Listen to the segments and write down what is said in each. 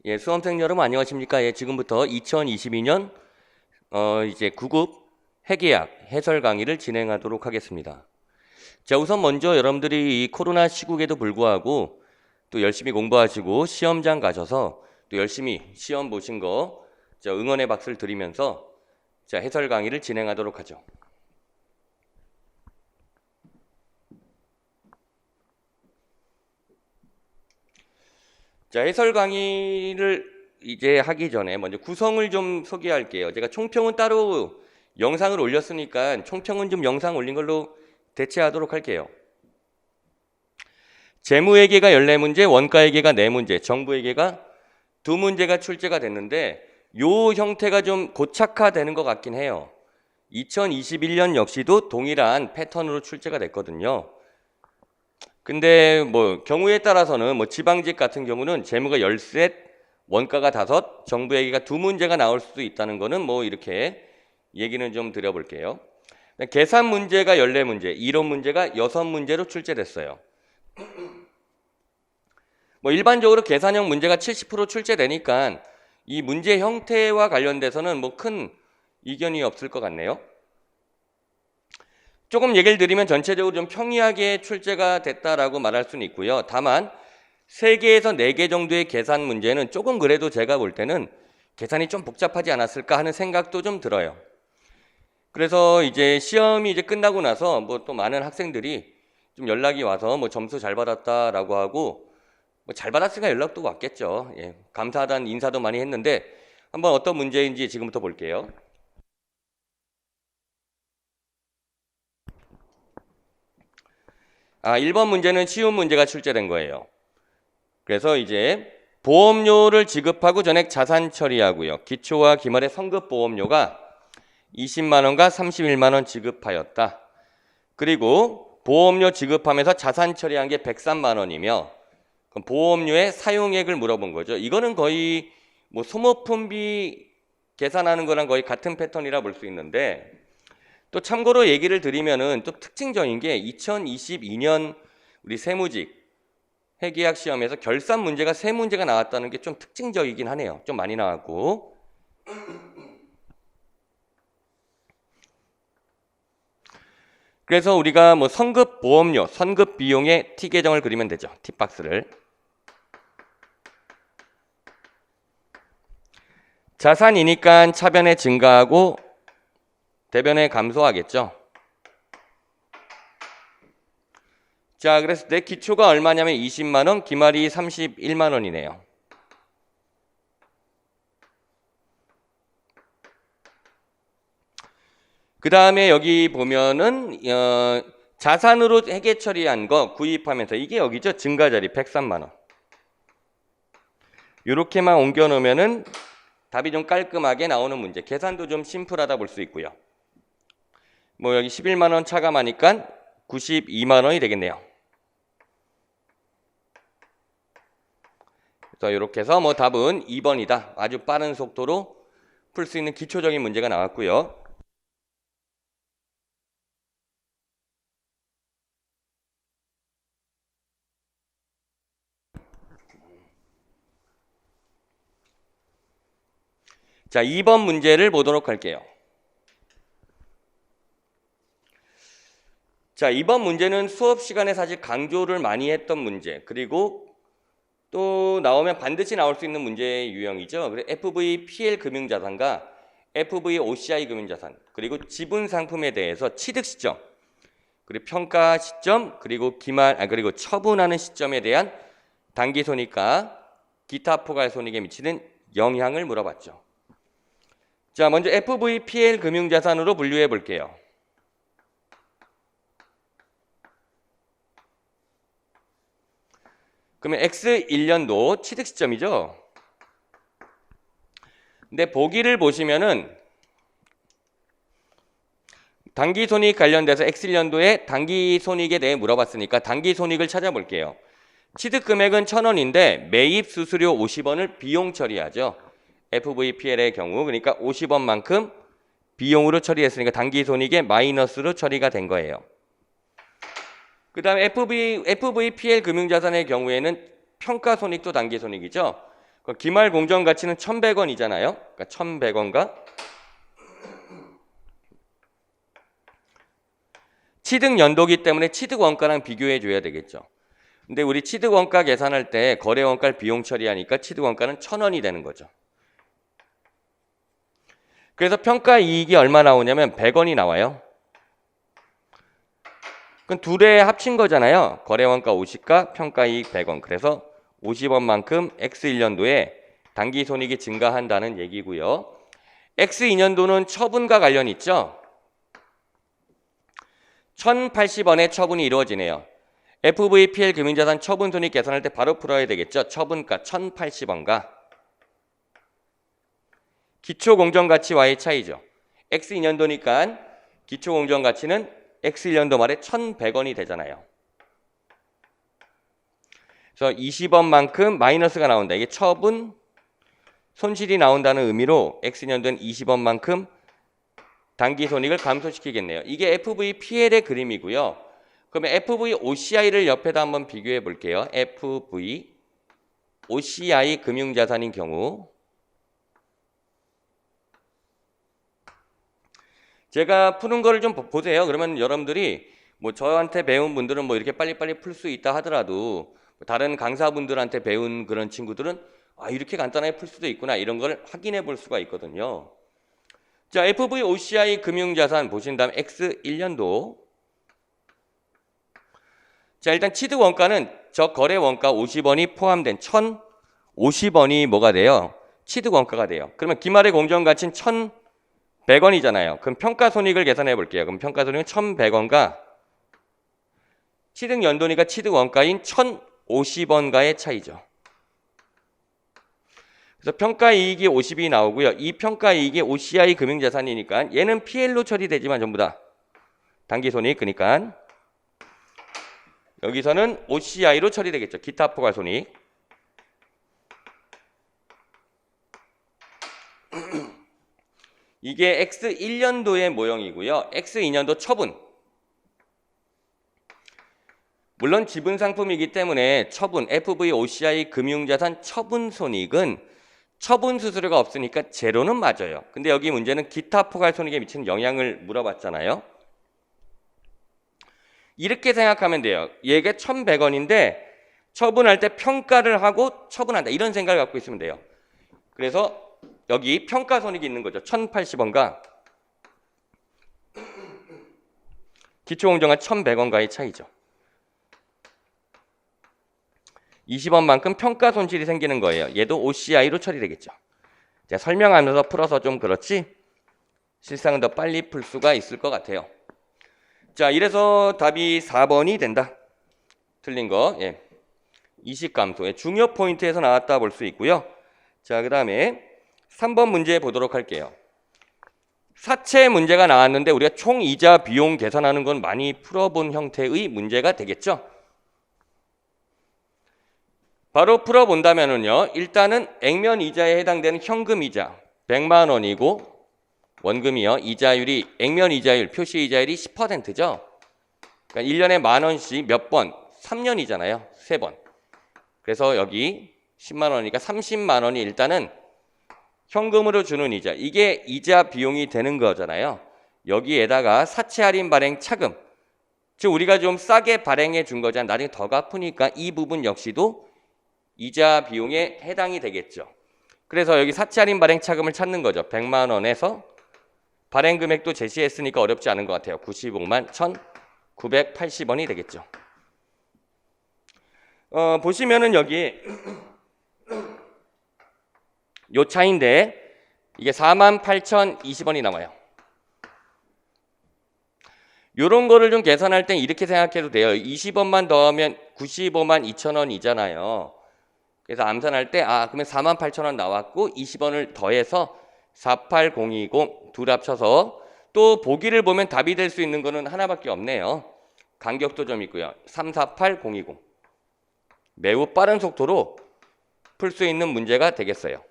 예, 수험생 여러분 안녕하십니까? 예, 지금부터 2022년 이제 9급 회계학 해설 강의를 진행하도록 하겠습니다. 자, 우선 먼저 여러분들이 이 코로나 시국에도 불구하고 또 열심히 공부하시고 시험장 가셔서 또 열심히 시험 보신 거 응원의 박수를 드리면서 자, 해설 강의를 진행하도록 하죠. 자, 해설 강의를 이제 하기 전에 먼저 구성을 좀 소개할게요. 제가 총평은 따로 영상을 올렸으니까 총평은 좀 영상 올린 걸로 대체하도록 할게요. 재무회계가 14문제, 원가회계가 4문제, 정부회계가 2문제가 출제가 됐는데 요 형태가 좀 고착화되는 것 같긴 해요. 2021년 역시도 동일한 패턴으로 출제가 됐거든요. 근데 뭐 경우에 따라서는 뭐 지방직 같은 경우는 재무가 13, 원가가 5, 정부회계가 2문제가 나올 수도 있다는 거는 뭐 이렇게 얘기는 좀 드려볼게요. 계산 문제가 14문제, 이론 문제가 6문제로 출제됐어요. 뭐 일반적으로 계산형 문제가 70% 출제되니까 이 문제 형태와 관련돼서는 뭐 큰 이견이 없을 것 같네요. 조금 얘기를 드리면 전체적으로 좀 평이하게 출제가 됐다라고 말할 수는 있고요. 다만 3개에서 4개 정도의 계산 문제는 조금 그래도 제가 볼 때는 계산이 좀 복잡하지 않았을까 하는 생각도 좀 들어요. 그래서 이제 시험이 이제 끝나고 나서 뭐 또 많은 학생들이 좀 연락이 와서 뭐 점수 잘 받았다라고 하고 뭐 잘 받았으니까 연락도 왔겠죠. 예, 감사하다는 인사도 많이 했는데 한번 어떤 문제인지 지금부터 볼게요. 1번 문제는 쉬운 문제가 출제된 거예요. 그래서 이제 보험료를 지급하고 전액 자산 처리하고요. 기초와 기말의 성급 보험료가 20만 원과 31만 원 지급하였다. 그리고 보험료 지급하면서 자산 처리한 게 103만 원이며 그럼 보험료의 사용액을 물어본 거죠. 이거는 거의 뭐 소모품비 계산하는 거랑 거의 같은 패턴이라 볼 수 있는데 또 참고로 얘기를 드리면은 또 특징적인 게 2022년 우리 세무직 회계학 시험에서 결산 문제가 3문제가 나왔다는 게 좀 특징적이긴 하네요. 좀 많이 나왔고. 그래서 우리가 뭐 선급 보험료, 선급 비용의 T 계정을 그리면 되죠. T 박스를. 자산이니까 차변에 증가하고 대변에 감소하겠죠. 자, 그래서 내 기초가 얼마냐면 20만 원, 기말이 31만 원이네요. 그 다음에 여기 보면은 자산으로 회계 처리한 거 구입하면서 이게 여기죠. 증가자리 103만 원. 이렇게만 옮겨 놓으면은 답이 좀 깔끔하게 나오는 문제. 계산도 좀 심플하다 볼 수 있고요. 뭐 여기 11만 원 차감하니까 92만 원이 되겠네요. 그래서 이렇게 해서 뭐 답은 2번이다. 아주 빠른 속도로 풀 수 있는 기초적인 문제가 나왔고요. 자, 2번 문제를 보도록 할게요. 자, 이번 문제는 수업 시간에 사실 강조를 많이 했던 문제, 그리고 또 나오면 반드시 나올 수 있는 문제의 유형이죠. 그래서 FVPL 금융자산과 FVOCI 금융자산, 그리고 지분 상품에 대해서 취득 시점, 그리고 평가 시점, 그리고 그리고 처분하는 시점에 대한 단기 손익과 기타 포괄 손익에 미치는 영향을 물어봤죠. 자, 먼저 FVPL 금융자산으로 분류해 볼게요. 그러면 X1년도 취득 시점이죠. 근데 보기를 보시면은 단기 손익 관련돼서 X1년도에 단기 손익에 대해 물어봤으니까 단기 손익을 찾아볼게요. 취득 금액은 1,000원인데 매입 수수료 50원을 비용 처리하죠. FVPL의 경우 그러니까 50원만큼 비용으로 처리했으니까 단기 손익에 마이너스로 처리가 된 거예요. 그 다음에 FVPL 금융자산의 경우에는 평가 손익도 단기 손익이죠. 기말 공정 가치는 1,100원이잖아요. 그러니까 1,100원과 취득 연도기 때문에 취득 원가랑 비교해 줘야 되겠죠. 근데 우리 취득 원가 계산할 때 거래 원가를 비용 처리하니까 취득 원가는 1,000원이 되는 거죠. 그래서 평가 이익이 얼마 나오냐면 100원이 나와요. 그럼 둘에 합친 거잖아요. 거래 원가 50과 평가 이익 100원. 그래서 50원만큼 X1년도에 당기 손익이 증가한다는 얘기고요. X2년도는 처분과 관련 있죠. 1,080원의 처분이 이루어지네요. FVPL 금융자산 처분 손익 계산할 때 바로 풀어야 되겠죠. 처분가 1,080원과 기초공정가치와의 차이죠. X2년도니까 기초공정가치는 X1년도 말에 1,100원이 되잖아요. 그래서 20원만큼 마이너스가 나온다. 이게 처분 손실이 나온다는 의미로 X년도엔 20원만큼 당기손익을 감소시키겠네요. 이게 FVPL의 그림이고요. 그러면 FVOCI를 옆에다 한번 비교해 볼게요. FVOCI 금융자산인 경우 제가 푸는 거를 좀 보세요. 그러면 여러분들이 뭐 저한테 배운 분들은 뭐 이렇게 빨리빨리 풀 수 있다 하더라도 다른 강사분들한테 배운 그런 친구들은 아 이렇게 간단하게 풀 수도 있구나 이런 걸 확인해 볼 수가 있거든요. 자, FVOCI 금융자산 보신 다음 X1년도 자 일단 취득 원가는 저 거래 원가 50원이 포함된 1,050원이 뭐가 돼요? 취득 원가가 돼요. 그러면 기말의 공정가치는 1,100원이잖아요. 그럼 평가손익을 계산해 볼게요. 그럼 평가손익은 1,100원과 취득 연도니까 취득 원가인 1,050원가의 차이죠. 그래서 평가이익이 50이 나오고요. 이 평가이익이 OCI 금융자산이니까 얘는 PL로 처리되지만 전부 다 당기손익 그러니까 여기서는 OCI로 처리되겠죠. 기타 포괄손익. 이게 X1년도의 모형이고요. X2년도 처분. 물론 지분 상품이기 때문에 처분, FVOCI 금융자산 처분 손익은 처분 수수료가 없으니까 제로는 맞아요. 근데 여기 문제는 기타 포괄 손익에 미치는 영향을 물어봤잖아요. 이렇게 생각하면 돼요. 얘가 1,100원인데 처분할 때 평가를 하고 처분한다. 이런 생각을 갖고 있으면 돼요. 그래서 여기 평가 손익이 있는 거죠. 1,080원과 기초공정가 1,100원과의 차이죠. 20원만큼 평가 손실이 생기는 거예요. 얘도 OCI로 처리되겠죠. 제가 설명하면서 풀어서 좀 그렇지 실상은 더 빨리 풀 수가 있을 것 같아요. 자, 이래서 답이 4번이 된다. 틀린 거. 예. 이식감소의 중요 포인트에서 나왔다 볼 수 있고요. 자, 그 다음에 3번 문제 보도록 할게요. 사채 문제가 나왔는데 우리가 총이자 비용 계산하는 건 많이 풀어본 형태의 문제가 되겠죠. 바로 풀어본다면은요. 일단은 액면 이자에 해당되는 현금 이자 100만 원이고 원금이요. 이자율이 액면 이자율 표시 이자율이 10%죠. 그러니까 1년에 만 원씩 몇 번? 3년이잖아요. 3번. 그래서 여기 10만 원이니까 30만 원이 일단은 현금으로 주는 이자. 이게 이자 비용이 되는 거잖아요. 여기에다가 사채 할인 발행 차금. 즉 우리가 좀 싸게 발행해 준 거잖아요. 나중에 더 갚으니까 이 부분 역시도 이자 비용에 해당이 되겠죠. 그래서 여기 사채 할인 발행 차금을 찾는 거죠. 100만 원에서 발행 금액도 제시했으니까 어렵지 않은 것 같아요. 95만 1,980원이 되겠죠. 보시면은 여기 요 차인데 이게 48,020원이 나와요. 요런 거를 좀 계산할 땐 이렇게 생각해도 돼요. 20원만 더하면 95만 2천원이잖아요. 그래서 암산할 때 그러면 48,000원 나왔고 20원을 더해서 48020 둘 합쳐서 또 보기를 보면 답이 될 수 있는 거는 하나밖에 없네요. 간격도 좀 있고요. 348020 매우 빠른 속도로 풀 수 있는 문제가 되겠어요.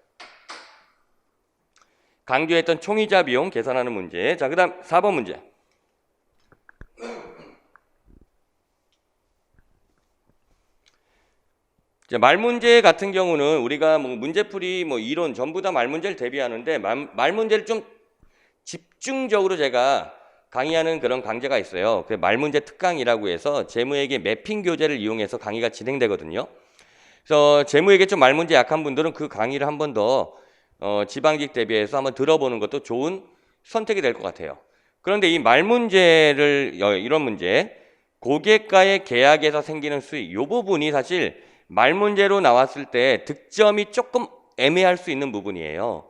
강조했던 총이자 비용 계산하는 문제. 자, 그 다음 4번 문제. 이제 말문제 같은 경우는 우리가 뭐 문제풀이 뭐 이론 전부 다 말문제를 대비하는데 말문제를 좀 집중적으로 제가 강의하는 그런 강좌가 있어요. 그 말문제 특강이라고 해서 재무회계 매핑 교재를 이용해서 강의가 진행되거든요. 그래서 재무회계 좀 말문제 약한 분들은 그 강의를 한 번 더 지방직 대비해서 한번 들어보는 것도 좋은 선택이 될 것 같아요. 그런데 이 말문제를 이런 문제, 고객과의 계약에서 생기는 수익, 이 부분이 사실 말문제로 나왔을 때 득점이 조금 애매할 수 있는 부분이에요.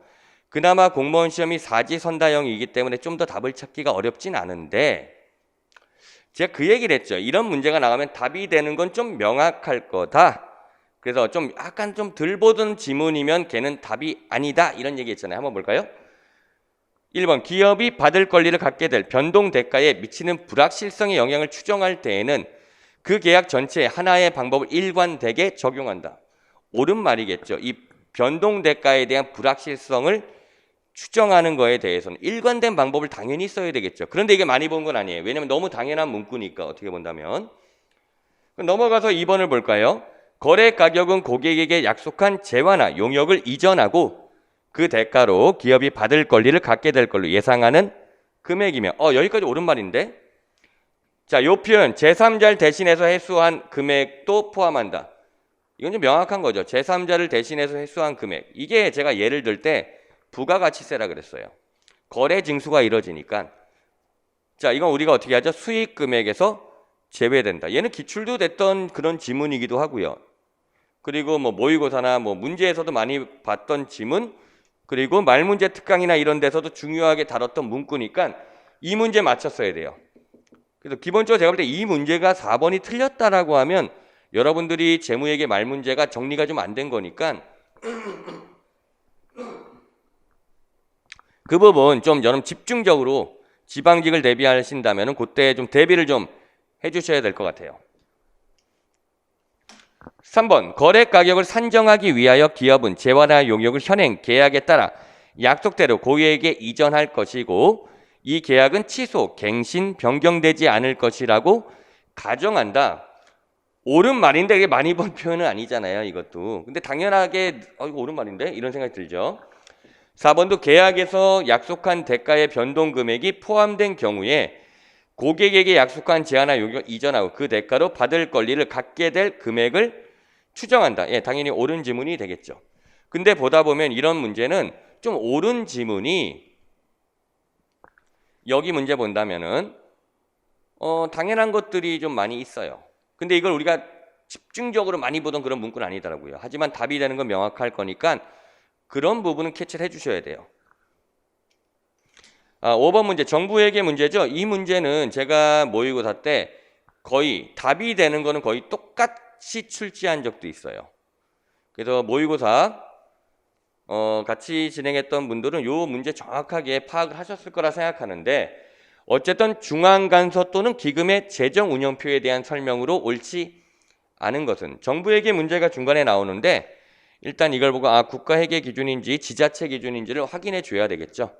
그나마 공무원 시험이 사지선다형이기 때문에 좀 더 답을 찾기가 어렵진 않은데 제가 그 얘기를 했죠. 이런 문제가 나가면 답이 되는 건 좀 명확할 거다. 그래서 좀 약간 좀 덜 보던 지문이면 걔는 답이 아니다. 이런 얘기 했잖아요. 한번 볼까요? 1번 기업이 받을 권리를 갖게 될 변동 대가에 미치는 불확실성의 영향을 추정할 때에는 그 계약 전체에 하나의 방법을 일관되게 적용한다. 옳은 말이겠죠. 이 변동 대가에 대한 불확실성을 추정하는 거에 대해서는 일관된 방법을 당연히 써야 되겠죠. 그런데 이게 많이 본 건 아니에요. 왜냐하면 너무 당연한 문구니까 어떻게 본다면. 넘어가서 2번을 볼까요? 거래 가격은 고객에게 약속한 재화나 용역을 이전하고 그 대가로 기업이 받을 권리를 갖게 될 걸로 예상하는 금액이며 여기까지 옳은 말인데 자, 요 표현 제3자를 대신해서 회수한 금액도 포함한다. 이건 좀 명확한 거죠. 제3자를 대신해서 회수한 금액. 이게 제가 예를 들 때 부가가치세라 그랬어요. 거래 징수가 이루어지니까 자, 이건 우리가 어떻게 하죠? 수익 금액에서 제외된다. 얘는 기출도 됐던 그런 지문이기도 하고요. 그리고 뭐 모의고사나 뭐 문제에서도 많이 봤던 지문, 그리고 말문제 특강이나 이런 데서도 중요하게 다뤘던 문구니까 이 문제 맞췄어야 돼요. 그래서 기본적으로 제가 볼 때 이 문제가 4번이 틀렸다라고 하면 여러분들이 재무회계 말문제가 정리가 좀 안 된 거니까 그 부분 좀 여러분 집중적으로 지방직을 대비하신다면 그때 좀 대비를 좀 해주셔야 될 것 같아요. 3번 거래 가격을 산정하기 위하여 기업은 재화나 용역을 현행 계약에 따라 약속대로 고객에게 이전할 것이고 이 계약은 취소, 갱신, 변경되지 않을 것이라고 가정한다. 옳은 말인데 이게 많이 본 표현은 아니잖아요. 이것도. 근데 당연하게 이거 옳은 말인데 이런 생각이 들죠. 4번도 계약에서 약속한 대가의 변동 금액이 포함된 경우에 고객에게 약속한 제한나 요격을 이전하고 그 대가로 받을 권리를 갖게 될 금액을 추정한다. 예, 당연히 옳은 지문이 되겠죠. 근데 보다 보면 이런 문제는 좀 옳은 지문이 여기 문제 본다면은 당연한 것들이 좀 많이 있어요. 근데 이걸 우리가 집중적으로 많이 보던 그런 문구는 아니더라고요. 하지만 답이 되는 건 명확할 거니까 그런 부분은 캐치를 해주셔야 돼요. 5번 문제 정부회계 문제죠. 이 문제는 제가 모의고사 때 거의 답이 되는 거는 거의 똑같이 출제한 적도 있어요. 그래서 모의고사 같이 진행했던 분들은 이 문제 정확하게 파악을 하셨을 거라 생각하는데 어쨌든 중앙간서 또는 기금의 재정운영표에 대한 설명으로 옳지 않은 것은 정부회계 문제가 중간에 나오는데 일단 이걸 보고 국가회계 기준인지 지자체 기준인지를 확인해 줘야 되겠죠.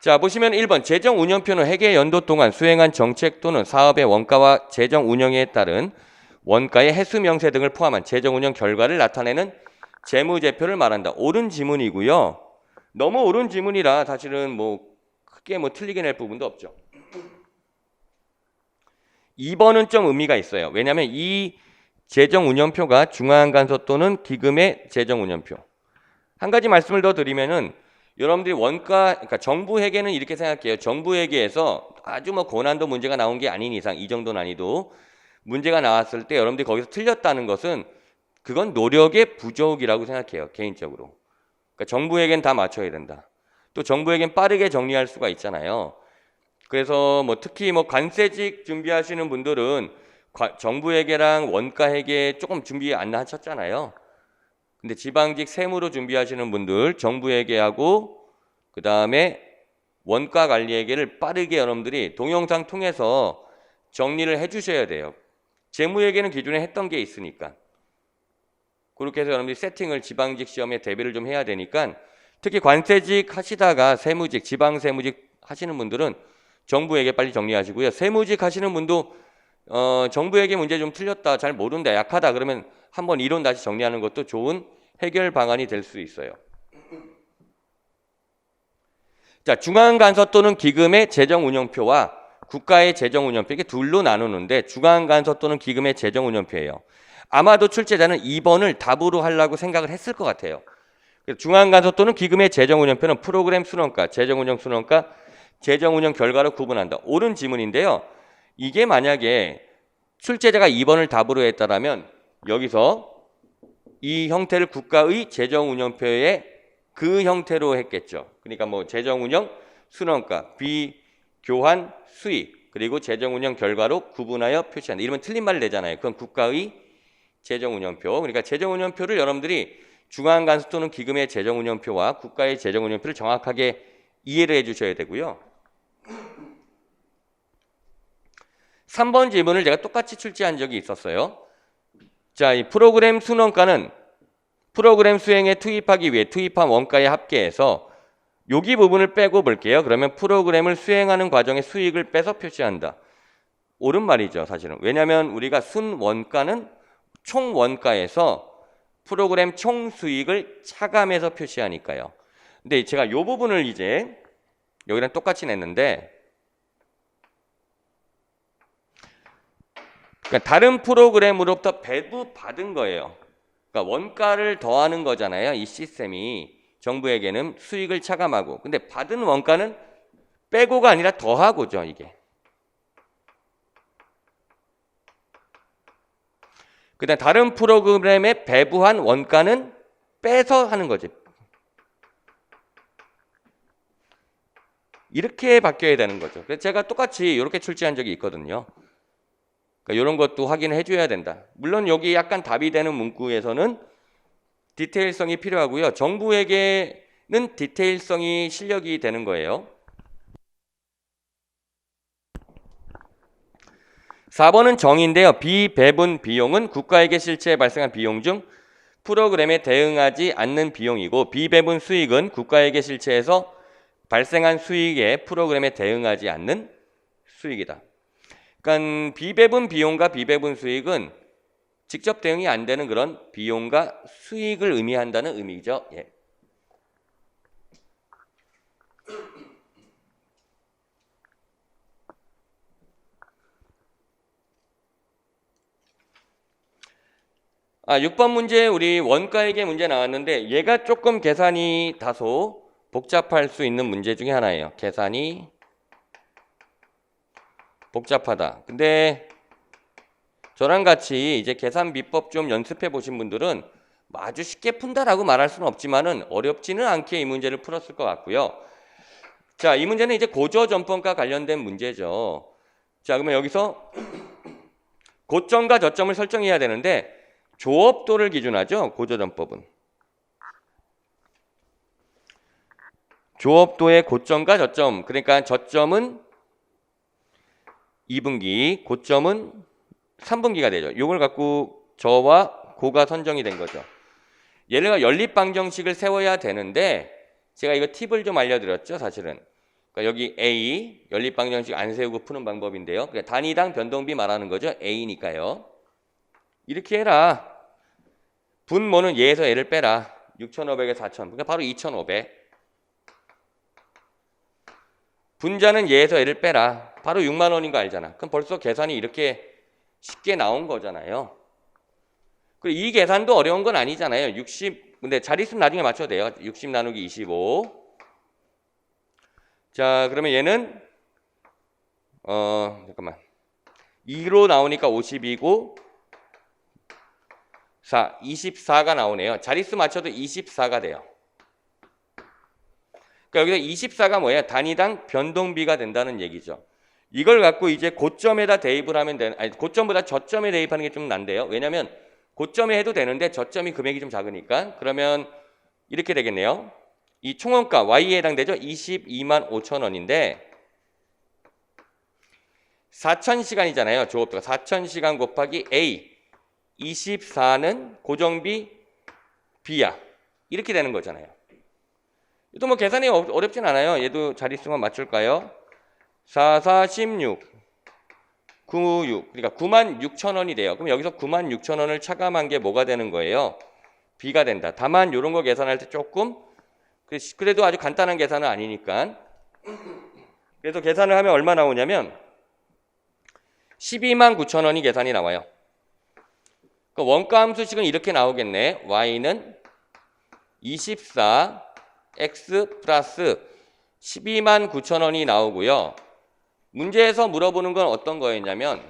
자, 보시면 1번 재정운영표는 회계 연도 동안 수행한 정책 또는 사업의 원가와 재정운영에 따른 원가의 해수 명세 등을 포함한 재정운영 결과를 나타내는 재무제표를 말한다. 옳은 지문이고요. 너무 옳은 지문이라 사실은 크게 틀리게 낼 부분도 없죠. 2번은 좀 의미가 있어요. 왜냐하면 이 재정운영표가 중앙간서 또는 기금의 재정운영표. 한 가지 말씀을 더 드리면은 여러분들이 그러니까 정부회계는 이렇게 생각해요. 정부회계에서 아주 고난도 문제가 나온 게 아닌 이상 이 정도 난이도 문제가 나왔을 때 여러분들이 거기서 틀렸다는 것은 그건 노력의 부족이라고 생각해요. 개인적으로. 그러니까 정부회계는 다 맞춰야 된다. 또 정부회계는 빠르게 정리할 수가 있잖아요. 그래서 특히 관세직 준비하시는 분들은 정부회계랑 원가회계 조금 준비 안 하셨잖아요. 근데 지방직 세무로 준비하시는 분들 정부회계하고 그 다음에 원가관리회계를 빠르게 여러분들이 동영상 통해서 정리를 해주셔야 돼요. 재무회계는 기존에 했던 게 있으니까. 그렇게 해서 여러분들이 세팅을 지방직 시험에 대비를 좀 해야 되니까 특히 관세직 하시다가 세무직, 지방세무직 하시는 분들은 정부회계 빨리 정리하시고요. 세무직 하시는 분도 정부회계 문제 좀 틀렸다, 잘 모른다, 약하다 그러면 한번 이론 다시 정리하는 것도 좋은 해결 방안이 될 수 있어요. 자, 중앙간서 또는 기금의 재정운영표와 국가의 재정운영표, 이게 둘로 나누는데 중앙간서 또는 기금의 재정운영표예요. 아마도 출제자는 2번을 답으로 하려고 생각을 했을 것 같아요. 중앙간서 또는 기금의 재정운영표는 프로그램 순원가, 재정운영 순원가, 재정운영 결과로 구분한다. 옳은 지문인데요. 이게 만약에 출제자가 2번을 답으로 했다라면 여기서 이 형태를 국가의 재정운영표에 그 형태로 했겠죠. 그러니까 뭐 재정운영 순원가, 비교환 수익, 그리고 재정운영 결과로 구분하여 표시한다. 이러면 틀린 말을 내잖아요. 그건 국가의 재정운영표. 그러니까 재정운영표를 여러분들이 중앙간수 또는 기금의 재정운영표와 국가의 재정운영표를 정확하게 이해를 해주셔야 되고요. 3번 질문을 제가 똑같이 출제한 적이 있었어요. 자, 이 프로그램 순원가는 프로그램 수행에 투입하기 위해 투입한 원가의 합계에서 여기 부분을 빼고 볼게요. 그러면 프로그램을 수행하는 과정의 수익을 빼서 표시한다. 옳은 말이죠, 사실은. 왜냐하면 우리가 순원가는 총 원가에서 프로그램 총 수익을 차감해서 표시하니까요. 근데 제가 이 부분을 이제 여기랑 똑같이 냈는데, 그러니까 다른 프로그램으로부터 배부받은 거예요. 그러니까 원가를 더하는 거잖아요. 이 시스템이 정부에게는 수익을 차감하고, 근데 받은 원가는 빼고가 아니라 더하고죠, 이게. 그다음 다른 프로그램에 배부한 원가는 빼서 하는 거지. 이렇게 바뀌어야 되는 거죠. 그래서 제가 똑같이 이렇게 출제한 적이 있거든요. 그러니까 이런 것도 확인해 줘야 된다. 물론 여기 약간 답이 되는 문구에서는 디테일성이 필요하고요. 정부에게는 디테일성이 실력이 되는 거예요. 4번은 정의인데요. 비배분 비용은 국가에게 실제 발생한 비용 중 프로그램에 대응하지 않는 비용이고, 비배분 수익은 국가에게 실체해서 발생한 수익에 프로그램에 대응하지 않는 수익이다. 그러니까 비배분 비용과 비배분 수익은 직접 대응이 안 되는 그런 비용과 수익을 의미한다는 의미죠. 예. 아, 6번 문제 우리 원가액의 문제 나왔는데 얘가 조금 계산이 다소 복잡할 수 있는 문제 중에 하나예요. 계산이 복잡하다. 근데 저랑 같이 이제 계산 비법 좀 연습해 보신 분들은 아주 쉽게 푼다라고 말할 수는 없지만은 어렵지는 않게 이 문제를 풀었을 것 같고요. 자, 이 문제는 이제 고저점법과 관련된 문제죠. 자, 그러면 여기서 고점과 저점을 설정해야 되는데 조업도를 기준하죠. 고저점법은. 조업도의 고점과 저점, 그러니까 저점은 2분기, 고점은 3분기가 되죠. 이걸 갖고 저와 고가 선정이 된 거죠. 얘네가 연립방정식을 세워야 되는데 제가 이거 팁을 좀 알려드렸죠, 사실은. 그러니까 여기 A, 연립방정식 안 세우고 푸는 방법인데요. 그러니까 단위당 변동비 말하는 거죠. A니까요. 이렇게 해라. 분모는 얘에서 얘를 빼라. 6,500에 4,000. 그러니까 바로 2,500. 분자는 얘에서 얘를 빼라. 바로 6만 원인 거 알잖아. 그럼 벌써 계산이 이렇게 쉽게 나온 거잖아요. 그리고 이 계산도 어려운 건 아니잖아요. 60, 근데 자릿수 나중에 맞춰도 돼요. 60 나누기 25. 자, 그러면 얘는 잠깐만. 2로 나오니까 50이고 4, 24가 나오네요. 자릿수 맞춰도 24가 돼요. 그러니까 여기서 24가 뭐예요? 단위당 변동비가 된다는 얘기죠. 이걸 갖고 이제 고점에다 대입을 하면 되는, 아니 고점보다 저점에 대입하는 게 좀 난데요. 왜냐하면 고점에 해도 되는데 저점이 금액이 좀 작으니까. 그러면 이렇게 되겠네요. 이 총원가 Y에 해당되죠. 22만 5천 원인데 4,000시간이잖아요. 조업도가 4,000시간 곱하기 A 24는 고정비 B야. 이렇게 되는 거잖아요. 또 뭐 계산이 어렵진 않아요. 얘도 자릿수만 맞출까요? 4, 4, 16, 96. 그러니까 96,000원이 돼요. 그럼 여기서 96,000원을 차감한 게 뭐가 되는 거예요? B가 된다. 다만 이런 거 계산할 때 조금 그래도 아주 간단한 계산은 아니니까. 그래서 계산을 하면 얼마 나오냐면 129,000원이 계산이 나와요. 그 원가 함수식은 이렇게 나오겠네. y는 24 x 플러스 129,000원이 나오고요. 문제에서 물어보는 건 어떤 거였냐면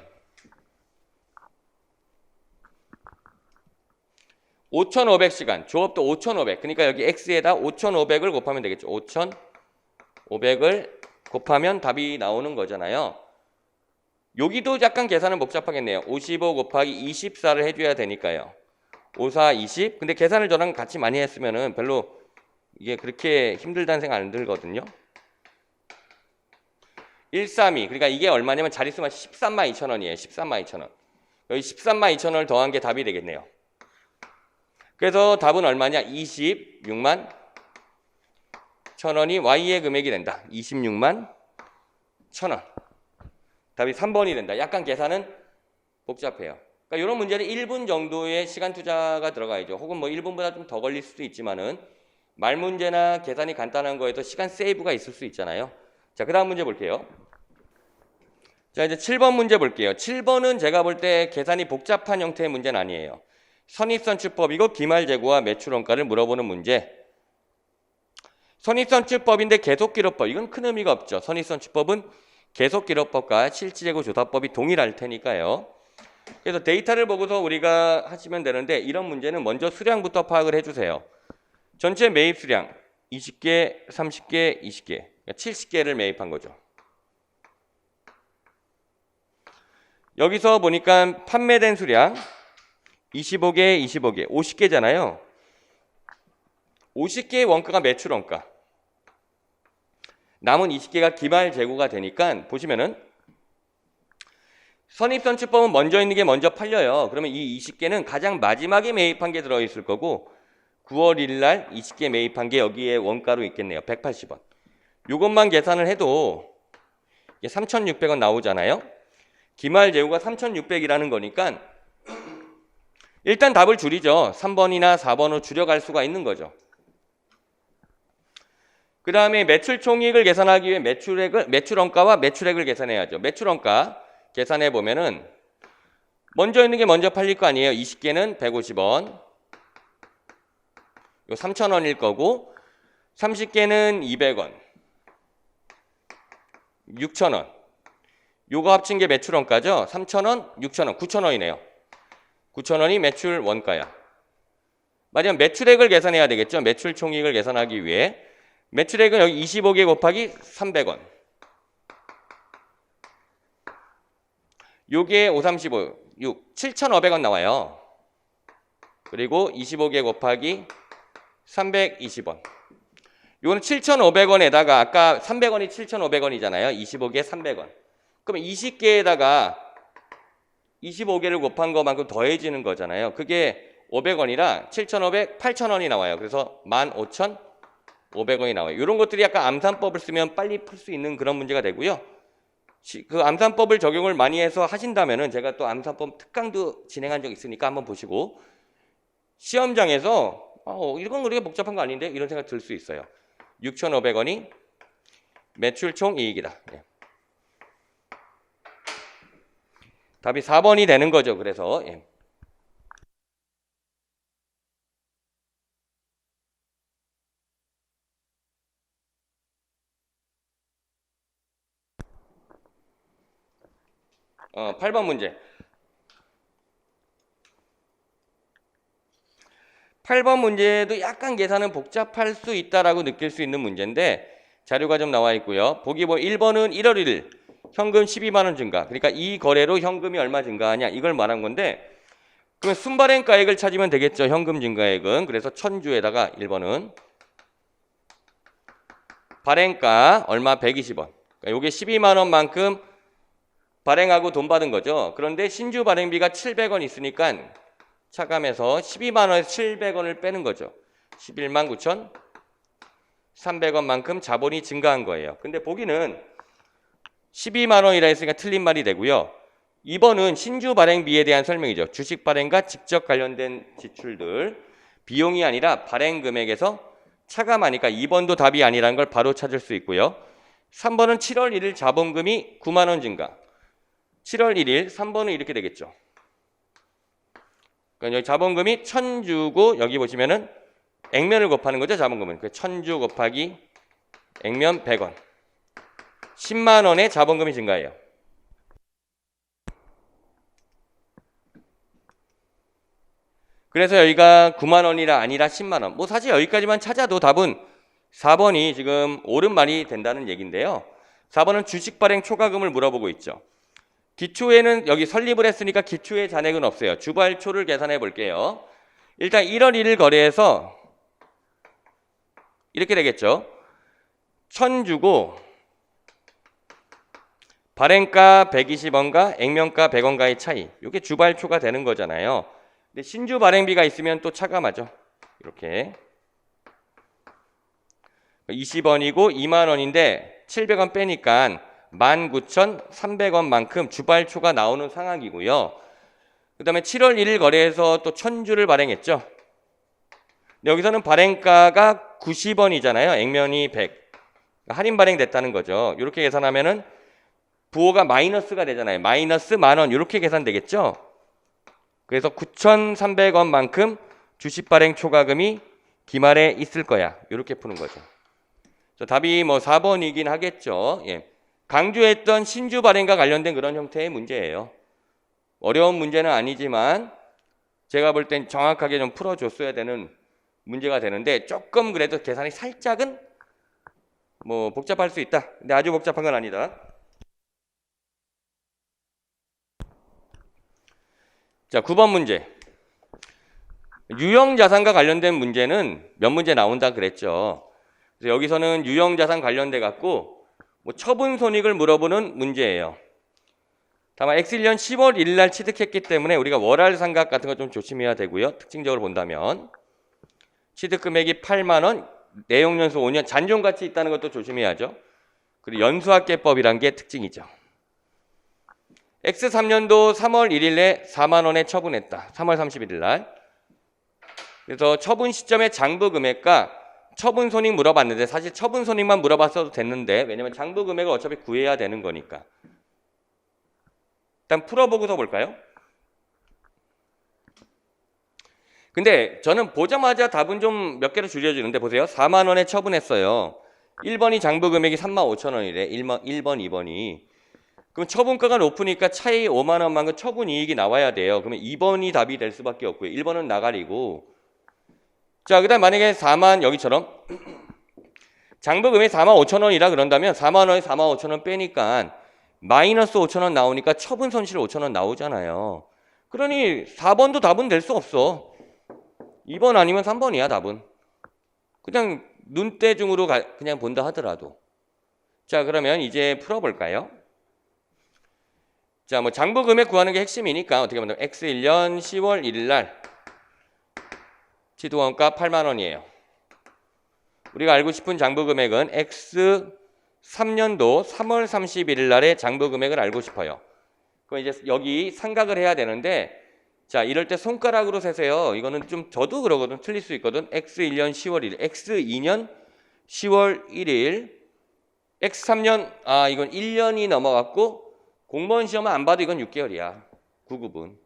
5,500시간, 조업도 5,500. 그러니까 여기 x에다 5,500을 곱하면 되겠죠. 5,500을 곱하면 답이 나오는 거잖아요. 여기도 약간 계산은 복잡하겠네요. 55 곱하기 24를 해줘야 되니까요. 54, 20. 근데 계산을 저랑 같이 많이 했으면은 별로 이게 그렇게 힘들다는 생각 안 들거든요. 132. 그러니까 이게 얼마냐면 자릿수만 132,000원이에요. 132,000원. 여기 132,000원을 더한 게 답이 되겠네요. 그래서 답은 얼마냐? 26만 1,000원이 Y의 금액이 된다. 26만 1,000원. 답이 3번이 된다. 약간 계산은 복잡해요. 그러니까 이런 문제는 1분 정도의 시간 투자가 들어가야죠. 혹은 뭐 1분보다 좀 더 걸릴 수도 있지만은 말 문제나 계산이 간단한 거에서 시간 세이브가 있을 수 있잖아요. 자, 그 다음 문제 볼게요. 자, 이제 7번 문제 볼게요. 7번은 제가 볼 때 계산이 복잡한 형태의 문제는 아니에요. 선입선출법이고 기말재고와 매출원가를 물어보는 문제. 선입선출법인데 계속기록법. 이건 큰 의미가 없죠. 선입선출법은 계속기록법과 실질재고조사법이 동일할 테니까요. 그래서 데이터를 보고서 우리가 하시면 되는데 이런 문제는 먼저 수량부터 파악을 해주세요. 전체 매입 수량 20개, 30개, 20개, 그러니까 70개를 매입한 거죠. 여기서 보니까 판매된 수량 25개, 25개, 50개잖아요. 50개의 원가가 매출 원가. 남은 20개가 기말 재고가 되니까 보시면은 선입선출법은 먼저 있는 게 먼저 팔려요. 그러면 이 20개는 가장 마지막에 매입한 게 들어있을 거고 9월 1일 날 20개 매입한 게 여기에 원가로 있겠네요. 180원. 이것만 계산을 해도 3,600원 나오잖아요. 기말 재고가 3,600이라는 거니까 일단 답을 줄이죠. 3번이나 4번으로 줄여갈 수가 있는 거죠. 그 다음에 매출 총이익을 계산하기 위해 매출원가와 매출액을 계산해야죠. 매출원가 계산해 보면은 먼저 있는 게 먼저 팔릴 거 아니에요. 20개는 150원. 요 3,000원일 거고 30개는 200원. 6,000원. 요거 합친 게 매출원가죠. 3,000원, 6,000원, 9,000원이네요. 9,000원이 매출 원가야. 마지막 매출액을 계산해야 되겠죠. 매출 총이익을 계산하기 위해. 매출액은 여기 25개 곱하기 300원. 요게 5, 35, 6, 7,500원 나와요. 그리고 25개 곱하기 320원. 요거는 7,500원에다가 아까 300원이 7,500원이잖아요. 25개에 300원. 그러면 20개에다가 25개를 곱한 것만큼 더해지는 거잖아요. 그게 500원이라 7,500, 8,000원이 나와요. 그래서 15,500원이 나와요. 이런 것들이 약간 암산법을 쓰면 빨리 풀 수 있는 그런 문제가 되고요. 그 암산법을 적용을 많이 해서 하신다면은 제가 또 암산법 특강도 진행한 적 있으니까 한번 보시고 시험장에서 이건 그렇게 복잡한 거 아닌데 이런 생각 들 수 있어요. 6,500원이 매출 총 이익이다. 예. 답이 4번이 되는 거죠. 그래서 예. 어, 8번 문제. 8번 문제도 약간 계산은 복잡할 수 있다라고 느낄 수 있는 문제인데 자료가 좀 나와 있고요. 보기 뭐 1번은 1월 1일 현금 12만 원 증가. 그러니까 이 거래로 현금이 얼마 증가하냐 이걸 말한 건데 그러면 순발행가액을 찾으면 되겠죠. 현금 증가액은. 그래서 1000주에다가 1번은 발행가 얼마 120원. 그러니까 요게 12만 원만큼 발행하고 돈 받은 거죠. 그런데 신주 발행비가 700원 있으니까 차감해서 12만 원에서 700원을 빼는 거죠. 11만 9,300원만큼 자본이 증가한 거예요. 근데 보기는 12만 원이라 했으니까 틀린 말이 되고요. 2번은 신주 발행비에 대한 설명이죠. 주식 발행과 직접 관련된 지출들. 비용이 아니라 발행 금액에서 차감하니까 2번도 답이 아니라는 걸 바로 찾을 수 있고요. 3번은 7월 1일 자본금이 9만 원 증가. 7월 1일 3번은 이렇게 되겠죠. 그러니까 여기 자본금이 1000주고 여기 보시면은 액면을 곱하는 거죠. 자본금은. 1000주 곱하기 액면 100원. 10만 원의 자본금이 증가해요. 그래서 여기가 9만 원이라 아니라 10만 원. 뭐 사실 여기까지만 찾아도 답은 4번이 지금 옳은 말이 된다는 얘기인데요. 4번은 주식 발행 초과금을 물어보고 있죠. 기초에는 여기 설립을 했으니까 기초의 잔액은 없어요. 주발초를 계산해 볼게요. 일단 1월 1일 거래에서 이렇게 되겠죠. 1000주고 발행가 120원과 액면가 100원가의 차이. 이게 주발초가 되는 거잖아요. 근데 신주 발행비가 있으면 또 차감하죠. 이렇게 20원이고 2만 원인데 700원 빼니까 19,300원만큼 주발초가 나오는 상황이고요. 그 다음에 7월 1일 거래에서 또 1000주를 발행했죠. 여기서는 발행가가 90원이잖아요. 액면이 100. 할인 발행됐다는 거죠. 이렇게 계산하면은 부호가 마이너스가 되잖아요. 마이너스 만원 이렇게 계산되겠죠. 그래서 9,300원만큼 주식 발행 초과금이 기말에 있을 거야. 이렇게 푸는 거죠. 답이 뭐 4번이긴 하겠죠. 예. 강조했던 신주 발행과 관련된 그런 형태의 문제예요. 어려운 문제는 아니지만 제가 볼 땐 정확하게 좀 풀어줬어야 되는 문제가 되는데 조금 그래도 계산이 살짝은 뭐 복잡할 수 있다. 근데 아주 복잡한 건 아니다. 자, 9번 문제. 유형자산과 관련된 문제는 몇 문제 나온다 그랬죠. 그래서 여기서는 유형자산 관련돼 갖고 뭐 처분 손익을 물어보는 문제예요. 다만 X1년 10월 1일 날 취득했기 때문에 우리가 월할 상각 같은 거 좀 조심해야 되고요. 특징적으로 본다면 취득 금액이 8만 원, 내용 연수 5년, 잔존 가치 있다는 것도 조심해야죠. 그리고 연수합계법이란 게 특징이죠. X3년도 3월 1일에 4만 원에 처분했다. 3월 31일 날. 그래서 처분 시점의 장부 금액과 처분 손익 물어봤는데 사실 처분 손익만 물어봤어도 됐는데 왜냐면 장부 금액을 어차피 구해야 되는 거니까. 일단 풀어보고서 볼까요? 근데 저는 보자마자 답은 좀 몇 개로 줄여주는데 보세요. 4만 원에 처분했어요. 1번이 장부 금액이 3만 5천 원이래. 1번, 2번이. 그럼 처분가가 높으니까 차이 5만 원만큼 처분 이익이 나와야 돼요. 그러면 2번이 답이 될 수밖에 없고요. 1번은 나가리고. 자, 그 다음 만약에 4만 여기처럼 장부 금액이 4만 5천 원이라 그런다면 4만 원에 4만 5천 원 빼니까 마이너스 5천 원 나오니까 처분 손실 5천 원 나오잖아요. 그러니 4번도 답은 될 수 없어. 2번 아니면 3번이야 답은. 그냥 눈대중으로 그냥 본다 하더라도. 자, 그러면 이제 풀어볼까요? 자, 뭐 장부 금액 구하는 게 핵심이니까 어떻게 보면 X1년 10월 1일 날 취득원가 8만 원이에요. 우리가 알고 싶은 장부 금액은 X3년도 3월 31일 날의 장부 금액을 알고 싶어요. 그럼 이제 여기 상각을 해야 되는데 자, 이럴 때 손가락으로 세세요. 이거는 좀 저도 그러거든. 틀릴 수 있거든. X1년 10월 1일, X2년 10월 1일, X3년 이건 1년이 넘어갔고 공무원 시험은 안 봐도 이건 6개월이야. 9급은.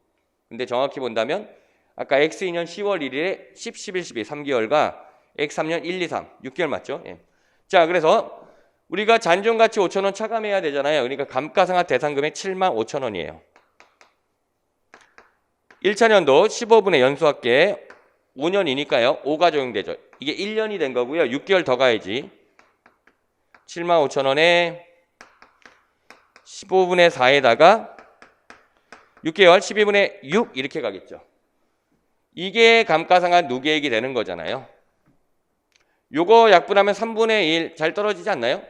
근데 정확히 본다면 아까 X2년 10월 1일에 10, 11, 12 3개월과 X3년 1, 2, 3 6개월 맞죠? 예. 자, 그래서 우리가 잔존가치 5천 원 차감해야 되잖아요. 그러니까 감가상각 대상금액 7만 5천 원이에요. 1차년도 15분의 연수합계 5년이니까요. 5가 적용되죠. 이게 1년이 된 거고요. 6개월 더 가야지. 7만 5천 원에 15분의 4에다가 6개월 12분의 6 이렇게 가겠죠. 이게 감가상각 누계액이 되는 거잖아요. 요거 약분하면 3분의 1 잘 떨어지지 않나요?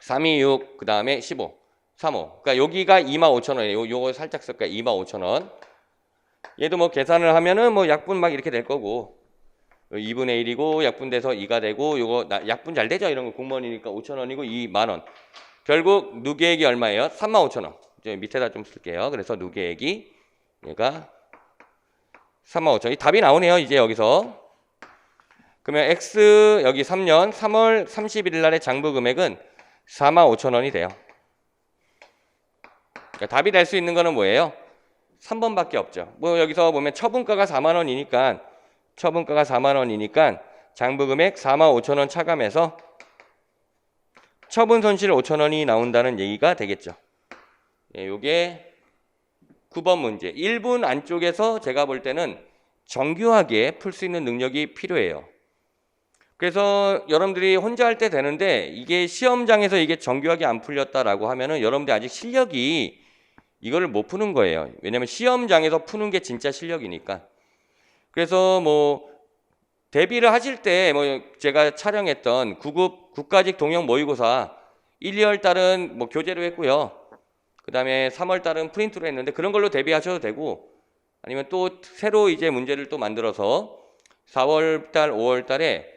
3이 6, 그 다음에 15, 35. 그러니까 여기가 25,000원이에요. 요거 살짝 쓸까요? 25,000원. 얘도 뭐 계산을 하면은 뭐 약분 막 이렇게 될 거고. 2분의 1이고 약분돼서 2가 되고 요거 약분 잘 되죠? 이런 거 공무원이니까 5,000원이고 2만원. 결국 누계액이 얼마예요? 35,000원. 이제 밑에다 좀 쓸게요. 그래서 누계액이 얘가 35,000원. 이 답이 나오네요. 이제 여기서. 그러면 X 여기 3년 3월 31일 날의 장부 금액은 45,000원이 돼요. 그러니까 답이 될 수 있는 거는 뭐예요? 3번밖에 없죠. 뭐 여기서 보면 처분가가 4만 원이니까 장부 금액 45,000원 차감해서 처분 손실 5,000원이 나온다는 얘기가 되겠죠. 예, 요게 9번 문제. 1분 안쪽에서 제가 볼 때는 정교하게 풀 수 있는 능력이 필요해요. 그래서 여러분들이 혼자 할 때 되는데 이게 시험장에서 이게 정교하게 안 풀렸다라고 하면은 여러분들 아직 실력이 이거를 못 푸는 거예요. 왜냐면 시험장에서 푸는 게 진짜 실력이니까. 그래서 뭐 대비를 하실 때 뭐 제가 촬영했던 9급 국가직 동영 모의고사 1, 2월 달은 뭐 교재로 했고요. 그 다음에 3월 달은 프린트로 했는데 그런 걸로 대비하셔도 되고 아니면 또 새로 이제 문제를 또 만들어서 4월 달, 5월 달에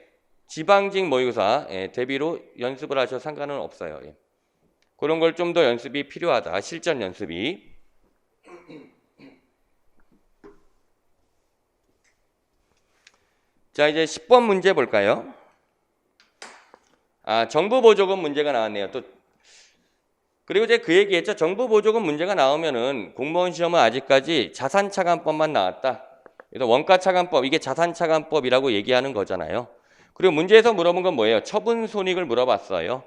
지방직 모의고사 대비로 연습을 하셔도 상관은 없어요. 예. 그런 걸 좀 더 연습이 필요하다. 실전 연습이. 자, 이제 10번 문제 볼까요? 정부 보조금 문제가 나왔네요. 또 그리고 이제 그 얘기했죠. 정부 보조금 문제가 나오면은 공무원 시험은 아직까지 자산차감법만 나왔다. 그래서 원가차감법, 이게 자산차감법이라고 얘기하는 거잖아요. 그리고 문제에서 물어본 건 뭐예요? 처분 손익을 물어봤어요.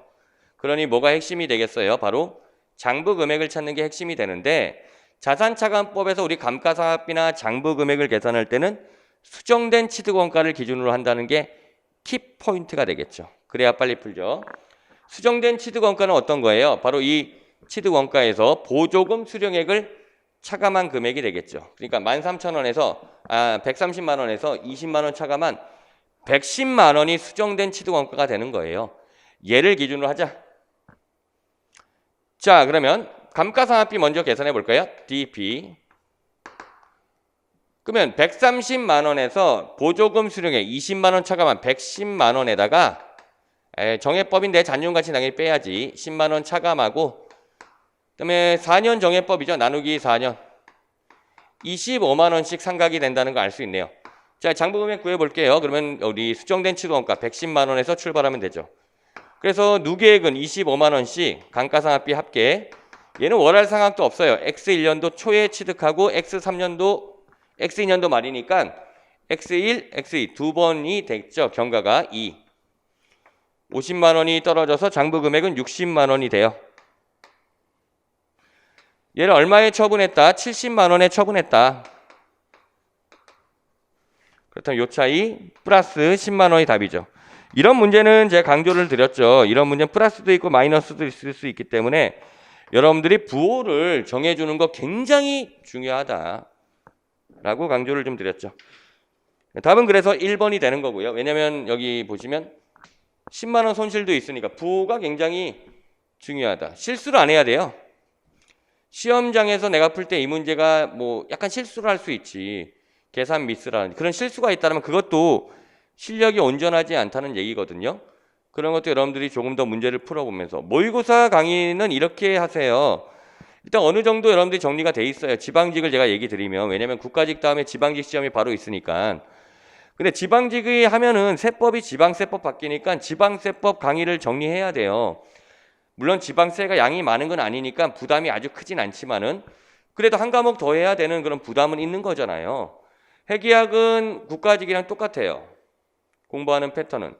그러니 뭐가 핵심이 되겠어요? 바로 장부 금액을 찾는 게 핵심이 되는데 자산차감법에서 우리 감가상각비나 장부 금액을 계산할 때는 수정된 취득원가를 기준으로 한다는 게 키포인트가 되겠죠. 그래야 빨리 풀죠. 수정된 취득원가는 어떤 거예요? 바로 이 취득원가에서 보조금 수령액을 차감한 금액이 되겠죠. 그러니까 13,000원에서 130만 원에서 20만 원 차감한 110만 원이 수정된 취득원가가 되는 거예요. 얘를 기준으로 하자. 자, 그러면 감가상각비 먼저 계산해 볼까요? DP. 그러면 130만 원에서 보조금 수령액 20만 원 차감한 110만 원에다가 정해법인데 잔존가치 당연히 빼야지. 10만 원 차감하고 그다음에 4년 정해법이죠. 나누기 4년. 25만 원씩 상각이 된다는 거 알 수 있네요. 자, 장부금액 구해볼게요. 그러면 우리 수정된 취득원가 110만 원에서 출발하면 되죠. 그래서 누계액은 25만 원씩 감가상각비 합계. 얘는 월할 상각도 없어요. X1년도 초에 취득하고 X2년도 말이니까 X1, X2 두 번이 됐죠. 경과가 2. 50만 원이 떨어져서 장부 금액은 60만 원이 돼요. 얘를 얼마에 처분했다? 70만 원에 처분했다. 그렇다면 요 차이 플러스 10만 원이 답이죠. 이런 문제는 제가 강조를 드렸죠. 이런 문제는 플러스도 있고 마이너스도 있을 수 있기 때문에 여러분들이 부호를 정해주는 거 굉장히 중요하다라고 강조를 좀 드렸죠. 답은 그래서 1번이 되는 거고요. 왜냐면 여기 보시면 10만 원 손실도 있으니까 부호가 굉장히 중요하다. 실수를 안 해야 돼요. 시험장에서 내가 풀 때 이 문제가 뭐 약간 실수를 할 수 있지. 계산 미스라는 그런 실수가 있다면 그것도 실력이 온전하지 않다는 얘기거든요. 그런 것도 여러분들이 조금 더 문제를 풀어보면서 모의고사 강의는 이렇게 하세요. 일단 어느 정도 여러분들이 정리가 돼 있어요. 지방직을 제가 얘기 드리면 왜냐면 국가직 다음에 지방직 시험이 바로 있으니까. 근데 지방직이 하면은 세법이 지방세법 바뀌니까 지방세법 강의를 정리해야 돼요. 물론 지방세가 양이 많은 건 아니니까 부담이 아주 크진 않지만은 그래도 한 과목 더 해야 되는 그런 부담은 있는 거잖아요. 회계학은 국가직이랑 똑같아요. 공부하는 패턴은.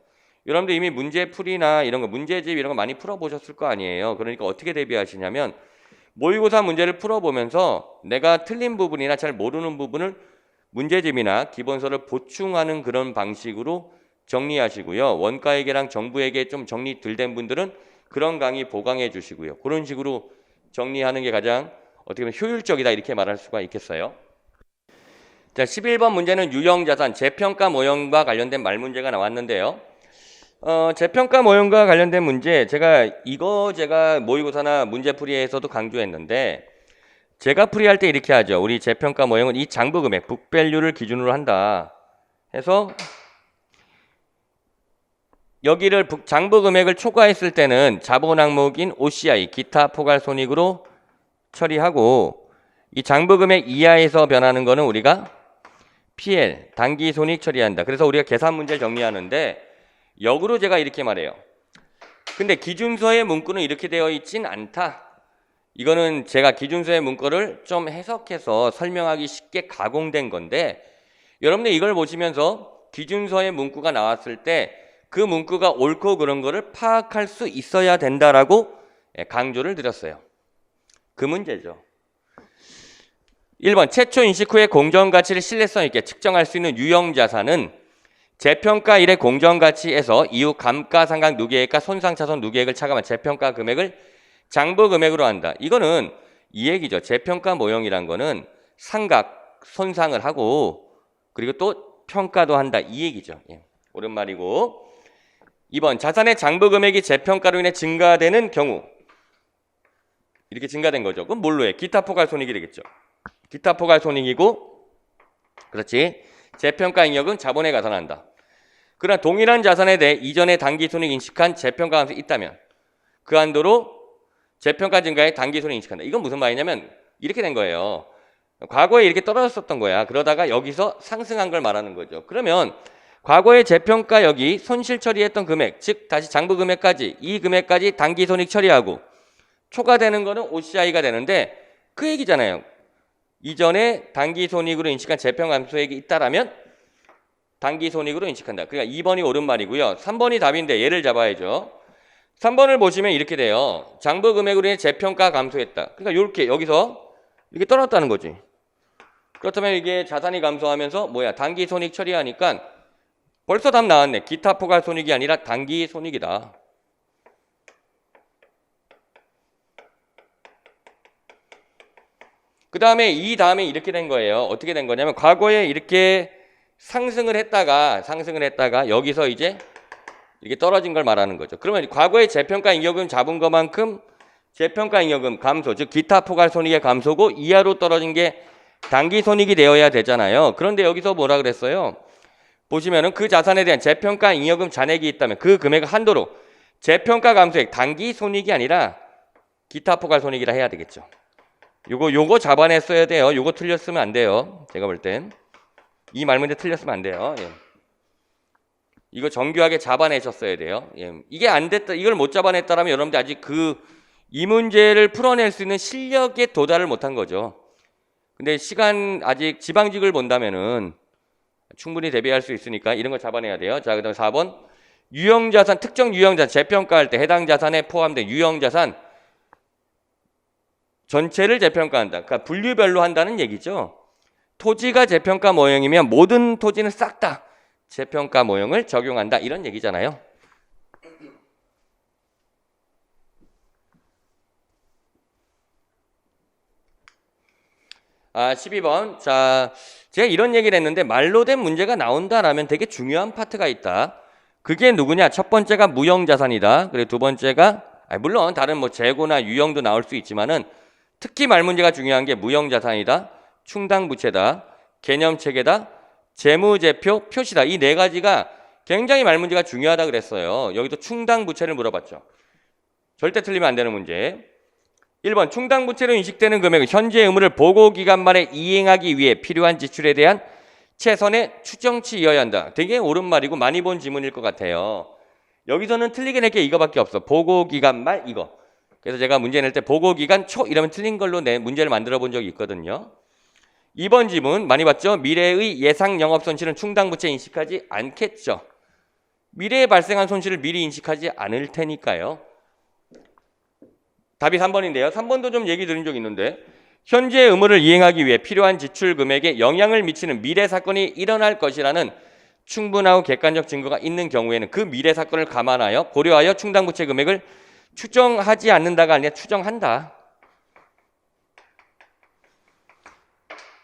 여러분들 이미 문제풀이나 이런 거, 문제집 이런 거 많이 풀어보셨을 거 아니에요. 그러니까 어떻게 대비하시냐면 모의고사 문제를 풀어보면서 내가 틀린 부분이나 잘 모르는 부분을 문제집이나 기본서를 보충하는 그런 방식으로 정리하시고요. 원가회계랑 정부회계 좀 정리 덜 된 분들은 그런 강의 보강해 주시고요. 그런 식으로 정리하는 게 가장 어떻게 보면 효율적이다 이렇게 말할 수가 있겠어요. 자, 11번 문제는 유형자산, 재평가 모형과 관련된 말문제가 나왔는데요. 재평가 모형과 관련된 문제, 제가 모의고사나 문제풀이에서도 강조했는데 제가 풀이할 때 이렇게 하죠. 우리 재평가 모형은 이 장부금액, 북밸류를 기준으로 한다 해서 여기를 장부 금액을 초과했을 때는 자본 항목인 OCI 기타 포괄 손익으로 처리하고 이 장부 금액 이하에서 변하는 거는 우리가 PL 단기 손익 처리한다. 그래서 우리가 계산 문제를 정리하는데 역으로 제가 이렇게 말해요. 근데 기준서의 문구는 이렇게 되어 있진 않다. 이거는 제가 기준서의 문구를 좀 해석해서 설명하기 쉽게 가공된 건데 여러분들 이걸 보시면서 기준서의 문구가 나왔을 때 그 문구가 옳고 그런 거를 파악할 수 있어야 된다라고 강조를 드렸어요. 그 문제죠. 1번 최초 인식 후에 공정가치를 신뢰성 있게 측정할 수 있는 유형자산은 재평가일의 공정가치에서 이후 감가상각 누계액과 손상차손 누계액을 차감한 재평가 금액을 장부 금액으로 한다. 이거는 이 얘기죠. 재평가 모형이란 거는 상각, 손상을 하고 그리고 또 평가도 한다. 이 얘기죠. 옳은 말이고 2번 자산의 장부 금액이 재평가로 인해 증가되는 경우 이렇게 증가된 거죠. 그럼 뭘로 해? 기타 포괄 손익이 되겠죠. 기타 포괄 손익이고 그렇지. 재평가 잉여은 자본에 가산한다. 그러나 동일한 자산에 대해 이전에 단기 손익 인식한 재평가 감소가 있다면 그 한도로 재평가 증가에 단기 손익 인식한다. 이건 무슨 말이냐면 이렇게 된 거예요. 과거에 이렇게 떨어졌었던 거야. 그러다가 여기서 상승한 걸 말하는 거죠. 그러면 과거에 재평가 여기 손실 처리했던 금액, 즉 다시 장부 금액까지 이 금액까지 단기 손익 처리하고 초과되는 거는 OCI가 되는데 그 얘기잖아요. 이전에 단기 손익으로 인식한 재평가 감소액이 있다라면 단기 손익으로 인식한다. 그러니까 2번이 옳은 말이고요. 3번이 답인데 얘를 잡아야죠. 3번을 보시면 이렇게 돼요. 장부 금액으로 인해 재평가 감소했다. 그러니까 이렇게 여기서 이렇게 떨어졌다는 거지. 그렇다면 이게 자산이 감소하면서 단기 손익 처리하니까 벌써 답 나왔네. 기타 포괄 손익이 아니라 단기 손익이다. 그 다음에 이 다음에 이렇게 된 거예요. 어떻게 된 거냐면 과거에 이렇게 상승을 했다가 여기서 이제 이렇게 떨어진 걸 말하는 거죠. 그러면 과거에 재평가 잉여금 잡은 것만큼 재평가 잉여금 감소, 즉 기타 포괄 손익의 감소고 이하로 떨어진 게 단기 손익이 되어야 되잖아요. 그런데 여기서 뭐라 그랬어요? 보시면은 그 자산에 대한 재평가 잉여금 잔액이 있다면 그 금액 한도로 재평가 감소액 단기 손익이 아니라 기타 포괄 손익이라 해야 되겠죠. 요거 잡아냈어야 돼요. 요거 틀렸으면 안 돼요. 제가 볼 땐. 이 말문제 틀렸으면 안 돼요. 예. 이거 정교하게 잡아내셨어야 돼요. 예. 이게 안 됐다, 이걸 못 잡아냈다라면 여러분들 아직 이 문제를 풀어낼 수 있는 실력에 도달을 못한 거죠. 근데 아직 지방직을 본다면은 충분히 대비할 수 있으니까 이런 거 잡아내야 돼요. 자, 그다음 4번. 유형자산, 특정 유형자산 재평가할 때 해당 자산에 포함된 유형자산 전체를 재평가한다. 그러니까 분류별로 한다는 얘기죠. 토지가 재평가 모형이면 모든 토지는 싹 다 재평가 모형을 적용한다. 이런 얘기잖아요. 아, 12번. 자, 제가 이런 얘기를 했는데 말로 된 문제가 나온다라면 되게 중요한 파트가 있다. 그게 누구냐? 첫 번째가 무형자산이다. 그리고 두 번째가 물론 다른 재고나 유형도 나올 수 있지만은 특히 말 문제가 중요한 게 무형자산이다, 충당부채다, 개념체계다, 재무제표 표시다. 이 네 가지가 굉장히 말 문제가 중요하다 그랬어요. 여기도 충당부채를 물어봤죠. 절대 틀리면 안 되는 문제. 1번 충당부채로 인식되는 금액은 현재 의무를 보고기간 말에 이행하기 위해 필요한 지출에 대한 최선의 추정치이어야 한다. 되게 옳은 말이고 많이 본 지문일 것 같아요. 여기서는 틀리게 낼 게 이거밖에 없어. 보고기간 말 이거. 그래서 제가 문제 낼 때 보고기간 초 이러면 틀린 걸로 문제를 만들어 본 적이 있거든요. 2번 지문 많이 봤죠? 미래의 예상 영업손실은 충당부채 인식하지 않겠죠. 미래에 발생한 손실을 미리 인식하지 않을 테니까요. 답이 3번인데요. 3번도 좀 얘기 드린 적 있는데 현재 의무를 이행하기 위해 필요한 지출 금액에 영향을 미치는 미래 사건이 일어날 것이라는 충분하고 객관적 증거가 있는 경우에는 그 미래 사건을 감안하여 고려하여 충당부채 금액을 추정하지 않는다가 아니라 추정한다.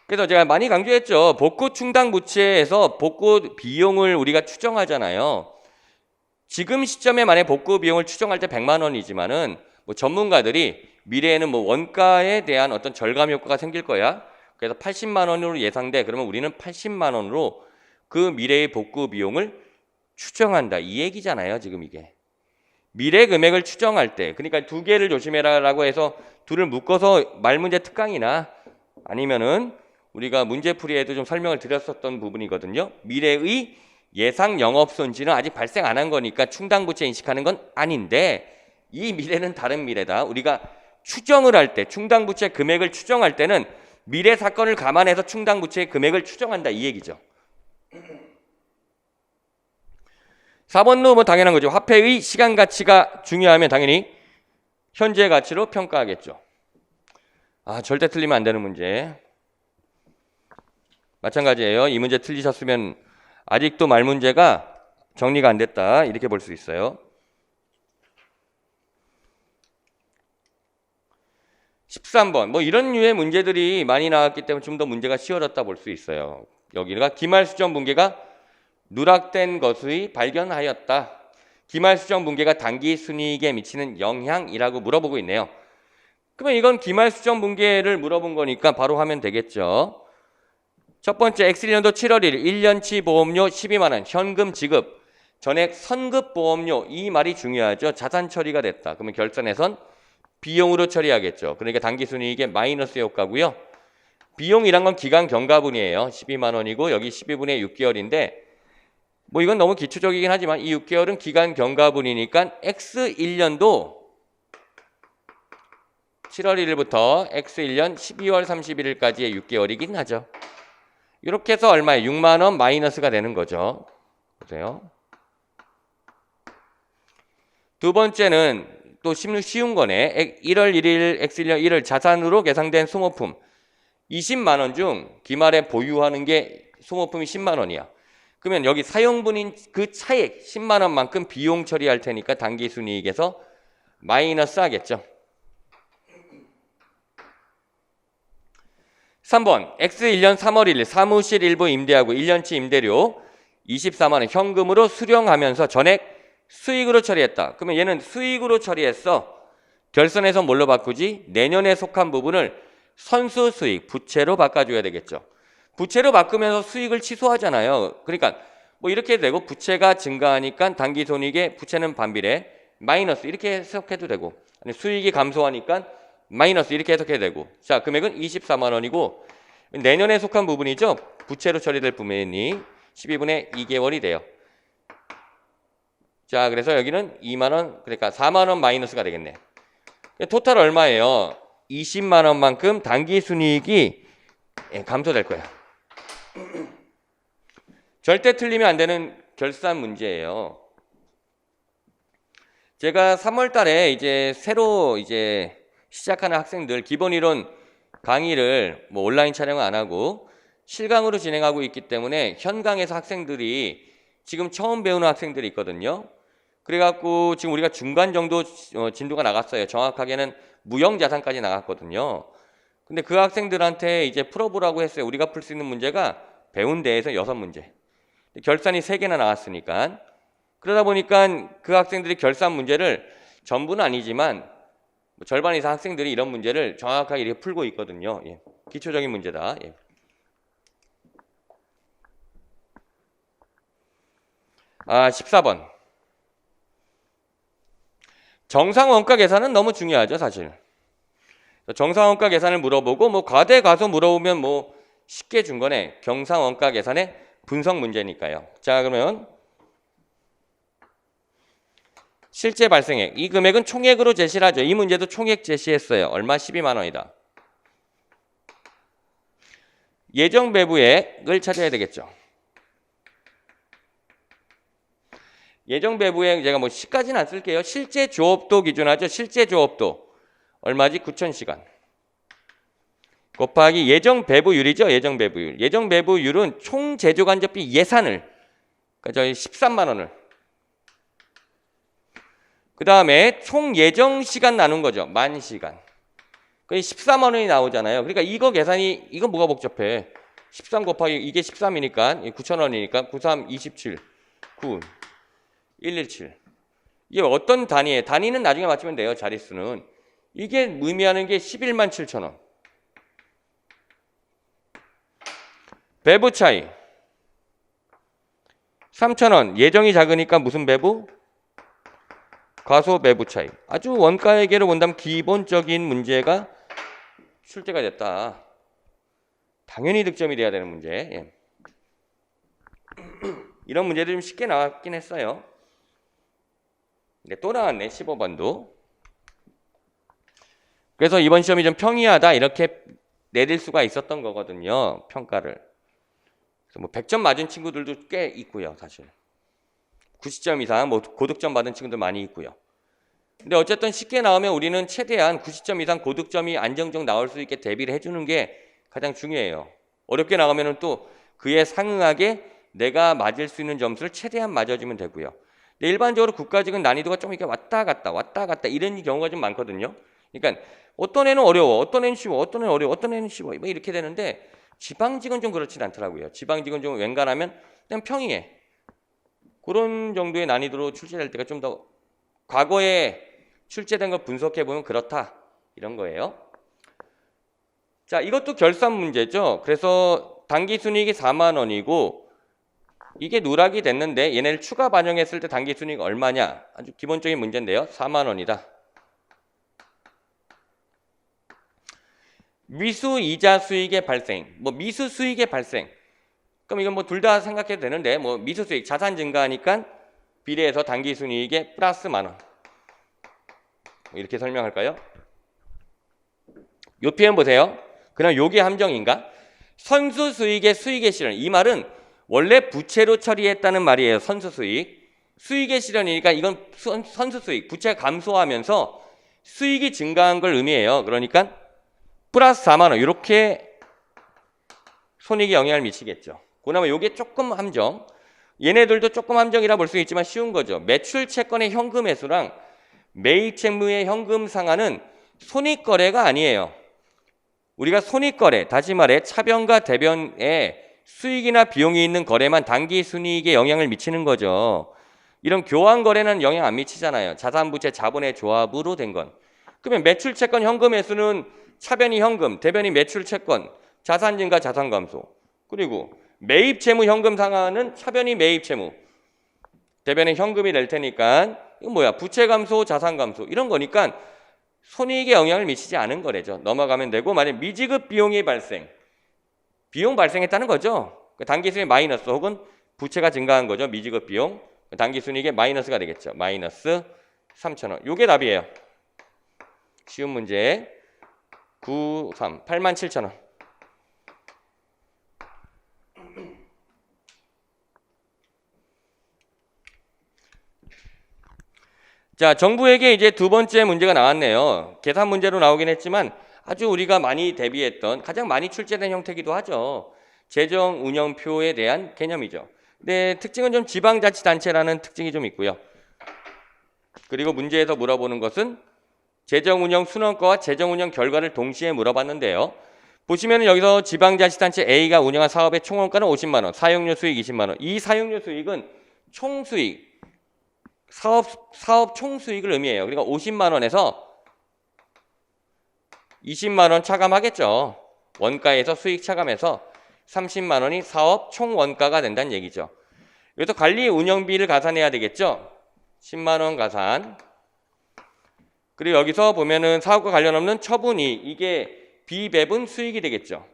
그래서 제가 많이 강조했죠. 복구 충당부채에서 복구 비용을 우리가 추정하잖아요. 지금 시점에 만약 복구 비용을 추정할 때 100만 원이지만은 전문가들이 미래에는 원가에 대한 어떤 절감 효과가 생길 거야. 그래서 80만 원으로 예상돼. 그러면 우리는 80만 원으로 그 미래의 복구 비용을 추정한다. 이 얘기잖아요. 지금 이게. 미래 금액을 추정할 때, 그러니까 두 개를 조심해라라고 해서 둘을 묶어서 말문제 특강이나 아니면은 우리가 문제풀이에도 좀 설명을 드렸었던 부분이거든요. 미래의 예상 영업손실은 아직 발생 안 한 거니까 충당부채 인식하는 건 아닌데 이 미래는 다른 미래다. 우리가 추정을 할 때, 충당부채 금액을 추정할 때는 미래 사건을 감안해서 충당부채의 금액을 추정한다. 이 얘기죠. 4번도 뭐 당연한 거죠. 화폐의 시간 가치가 중요하면 당연히 현재 가치로 평가하겠죠. 아, 절대 틀리면 안 되는 문제. 마찬가지예요. 이 문제 틀리셨으면 아직도 말 문제가 정리가 안 됐다. 이렇게 볼 수 있어요. 13번. 뭐 이런 류의 문제들이 많이 나왔기 때문에 좀 더 문제가 쉬워졌다 볼 수 있어요. 여기가 기말수정 붕괴가 누락된 것의 발견하였다. 기말수정 붕괴가 단기 순이익에 미치는 영향이라고 물어보고 있네요. 그러면 이건 기말수정 붕괴를 물어본 거니까 바로 하면 되겠죠. 첫 번째, X1년도 7월 1일 1년치 보험료 12만 원 현금 지급. 전액 선급 보험료. 이 말이 중요하죠. 자산 처리가 됐다. 그러면 결산에선 비용으로 처리하겠죠. 그러니까 단기 순이익의 마이너스 효과고요. 비용이란 건 기간 경과분이에요. 12만 원이고 여기 12분의 6개월인데 뭐 이건 너무 기초적이긴 하지만 이 6개월은 기간 경과분이니까 X1년도 7월 1일부터 X1년 12월 31일까지의 6개월이긴 하죠. 이렇게 해서 얼마에 6만 원 마이너스가 되는 거죠. 보세요. 두 번째는 또 쉬운 거네. 1월 1일 X1년 1월 자산으로 계산된 소모품 20만 원 중 기말에 보유하는 게 소모품이 10만 원이야. 그러면 여기 사용분인 그 차액 10만 원만큼 비용 처리할 테니까 단기순이익에서 마이너스 하겠죠. 3번 X1년 3월 1일 사무실 일부 임대하고 1년치 임대료 24만 원 현금으로 수령하면서 전액 수익으로 처리했다. 그러면 얘는 수익으로 처리했어. 결선에서 뭘로 바꾸지? 내년에 속한 부분을 선수 수익, 부채로 바꿔줘야 되겠죠. 부채로 바꾸면서 수익을 취소하잖아요. 그러니까 뭐 이렇게 되고 부채가 증가하니까 단기손익의 부채는 반비례 마이너스 이렇게 해석해도 되고 아니 수익이 감소하니까 마이너스 이렇게 해석해도 되고 자 금액은 24만 원이고 내년에 속한 부분이죠. 부채로 처리될 부분이 12분의 2개월이 돼요. 자 그래서 여기는 2만 원 그러니까 4만 원 마이너스가 되겠네. 토탈 얼마예요? 20만 원만큼 단기순이익이 감소될 거야. 절대 틀리면 안 되는 결산 문제예요. 제가 3월 달에 이제 새로 시작하는 학생들 기본 이론 강의를 뭐 온라인 촬영을 안 하고 실강으로 진행하고 있기 때문에 현강에서 학생들이 지금 처음 배우는 학생들이 있거든요. 그래갖고 지금 우리가 중간 정도 진도가 나갔어요. 정확하게는 무형자산까지 나갔거든요. 근데 그 학생들한테 이제 풀어보라고 했어요. 우리가 풀 수 있는 문제가 배운 데에서 6문제. 결산이 3개나 나왔으니까. 그러다 보니까 그 학생들이 결산 문제를 전부는 아니지만 절반 이상 학생들이 이런 문제를 정확하게 이렇게 풀고 있거든요. 예. 기초적인 문제다. 예. 아, 14번. 정상원가 계산은 너무 중요하죠, 사실. 정상원가 계산을 물어보고 뭐 과대 과소 물어보면 뭐 쉽게 준 거네. 경상원가 계산의 분석 문제니까요. 자, 그러면 실제 발생액. 이 금액은 총액으로 제시를 하죠. 이 문제도 총액 제시했어요. 얼마? 12만 원이다. 예정 배부액을 찾아야 되겠죠. 예정 배부액 제가 뭐 시까지는 안 쓸게요. 실제 조업도 기준하죠. 실제 조업도 얼마지? 9,000시간. 곱하기 예정 배부율이죠. 예정 배부율. 예정 배부율은 총 제조 간접비 예산을 그러니까 저희 13만 원을 그 다음에 총 예정 시간 나눈 거죠. 10,000시간. 그게 14만 원이 나오잖아요. 그러니까 이거 계산이 이거 뭐가 복잡해. 13 곱하기 이게 13이니까 9,000원이니까 93, 27, 9, 117. 이게 어떤 단위예요? 단위는 나중에 맞추면 돼요. 자릿수는. 이게 의미하는 게 11만 7천 원. 배부 차이. 3,000원. 예정이 작으니까 무슨 배부? 과소 배부 차익. 아주 원가회계로 본다면 기본적인 문제가 출제가 됐다. 당연히 득점이 돼야 되는 문제. 예. 이런 문제들이 좀 쉽게 나왔긴 했어요. 근데 또 나왔네. 15번도. 그래서 이번 시험이 좀 평이하다 이렇게 내릴 수가 있었던 거거든요. 평가를. 그래서 뭐 100점 맞은 친구들도 꽤 있고요. 사실. 90점 이상 뭐 고득점 받은 친구들 많이 있고요. 근데 어쨌든 쉽게 나오면 우리는 최대한 90점 이상 고득점이 안정적 나올 수 있게 대비를 해주는 게 가장 중요해요. 어렵게 나가면은 또 그에 상응하게 내가 맞을 수 있는 점수를 최대한 맞아주면 되고요. 근데 일반적으로 국가직은 난이도가 좀 이렇게 왔다 갔다 이런 경우가 좀 많거든요. 그러니까 어떤 애는 어려워, 어떤 애는 쉬워, 어떤 애는 어려워, 어떤 애는 쉬워 뭐 이렇게 되는데 지방직은 좀 그렇진 않더라고요. 지방직은 좀 웬간하면 그냥 평이해. 그런 정도의 난이도로 출제될 때가 좀 더 과거에 출제된 걸 분석해 보면 그렇다 이런 거예요. 자, 이것도 결산 문제죠. 그래서 당기순이익이 4만 원이고 이게 누락이 됐는데 얘네를 추가 반영했을 때 당기순이익 얼마냐? 아주 기본적인 문제인데요. 4만 원이다. 미수 이자 수익의 발생, 뭐 미수 수익의 발생. 그럼 이건 뭐 둘 다 생각해도 되는데 뭐 미수 수익 자산 증가하니까 비례해서 당기순이익의 플러스 만 원. 이렇게 설명할까요? 요 표현 보세요. 그럼 요게 함정인가? 선수 수익의 수익의 실현. 이 말은 원래 부채로 처리했다는 말이에요. 선수 수익. 수익의 실현이니까 이건 선수 수익. 부채가 감소하면서 수익이 증가한 걸 의미해요. 그러니까 플러스 4만 원. 이렇게 손익에 영향을 미치겠죠. 그나마 요게 조금 함정. 얘네들도 조금 함정이라 볼 수 있지만 쉬운 거죠. 매출 채권의 현금 회수랑 매입 채무의 현금 상환은 손익거래가 아니에요. 우리가 손익거래, 다시 말해 차변과 대변에 수익이나 비용이 있는 거래만 당기순이익에 영향을 미치는 거죠. 이런 교환거래는 영향 안 미치잖아요. 자산부채 자본의 조합으로 된 건. 그러면 매출채권 현금 회수는 차변이 현금, 대변이 매출채권, 자산증가 자산감소. 그리고 매입채무 현금 상환은 차변이 매입채무, 대변에 현금이 될 테니까 이건 뭐야? 부채 감소, 자산 감소 이런 거니까 손익에 영향을 미치지 않은 거래죠. 넘어가면 되고 만약 미지급 비용이 발생, 비용 발생했다는 거죠. 당기순이익 마이너스 혹은 부채가 증가한 거죠. 미지급 비용, 당기순이익의 마이너스가 되겠죠. 마이너스 3,000원. 요게 답이에요. 쉬운 문제 93, 87,000원. 자, 정부에게 이제 두 번째 문제가 나왔네요. 계산 문제로 나오긴 했지만 아주 우리가 많이 대비했던 가장 많이 출제된 형태이기도 하죠. 재정운영표에 대한 개념이죠. 근데 특징은 좀 지방자치단체라는 특징이 좀 있고요. 그리고 문제에서 물어보는 것은 재정운영 순원가와 재정운영 결과를 동시에 물어봤는데요. 보시면 여기서 지방자치단체 A가 운영한 사업의 총원가는 50만 원, 사용료 수익 20만 원. 이 사용료 수익은 총수익, 사업 총수익을 의미해요. 그러니까 50만 원에서 20만 원 차감하겠죠. 원가에서 수익 차감해서 30만 원이 사업 총 원가가 된다는 얘기죠. 여기서 관리 운영비를 가산해야 되겠죠. 10만 원 가산. 그리고 여기서 보면은 사업과 관련 없는 처분이 이게 비배분 수익이 되겠죠.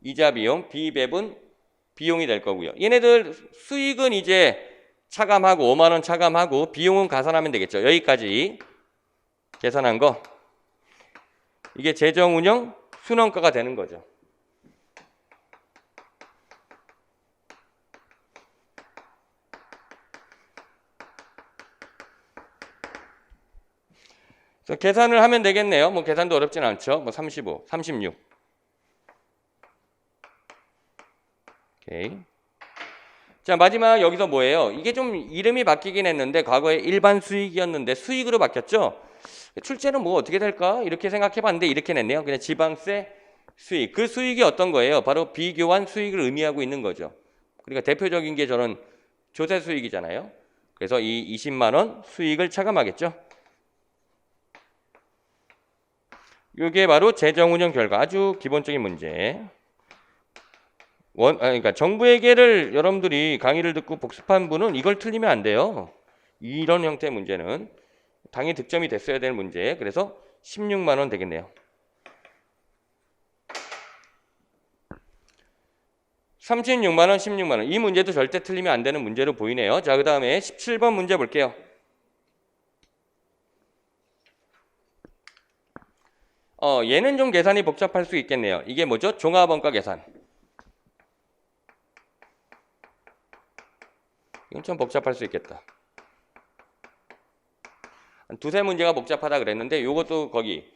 이자 비용, 비배분 비용이 될 거고요. 얘네들 수익은 이제 차감하고 5만 원 차감하고 비용은 가산하면 되겠죠. 여기까지 계산한 거. 이게 재정운영 순원가가 되는 거죠. 그래서 계산을 하면 되겠네요. 뭐 계산도 어렵진 않죠. 뭐 35, 36. 오케이. 자, 마지막 여기서 뭐예요? 이게 좀 이름이 바뀌긴 했는데 과거에 일반 수익이었는데 수익으로 바뀌었죠? 출제는 뭐 어떻게 될까? 이렇게 생각해 봤는데 이렇게 냈네요. 그냥 지방세 수익. 그 수익이 어떤 거예요? 바로 비교환 수익을 의미하고 있는 거죠. 그러니까 대표적인 게 저는 조세 수익이잖아요. 그래서 이 20만 원 수익을 차감하겠죠. 이게 바로 재정운영 결과. 아주 기본적인 문제. 그러니까 정부회계를 여러분들이 강의를 듣고 복습한 분은 이걸 틀리면 안 돼요. 이런 형태의 문제는 당연히 득점이 됐어야 될 문제. 그래서 16만 원 되겠네요. 36만 원, 16만 원. 이 문제도 절대 틀리면 안 되는 문제로 보이네요. 자, 그 다음에 17번 문제 볼게요. 얘는 좀 계산이 복잡할 수 있겠네요. 이게 뭐죠? 종합원가 계산. 이건 좀 복잡할 수 있겠다. 한 두세 문제가 복잡하다 그랬는데 이것도 거기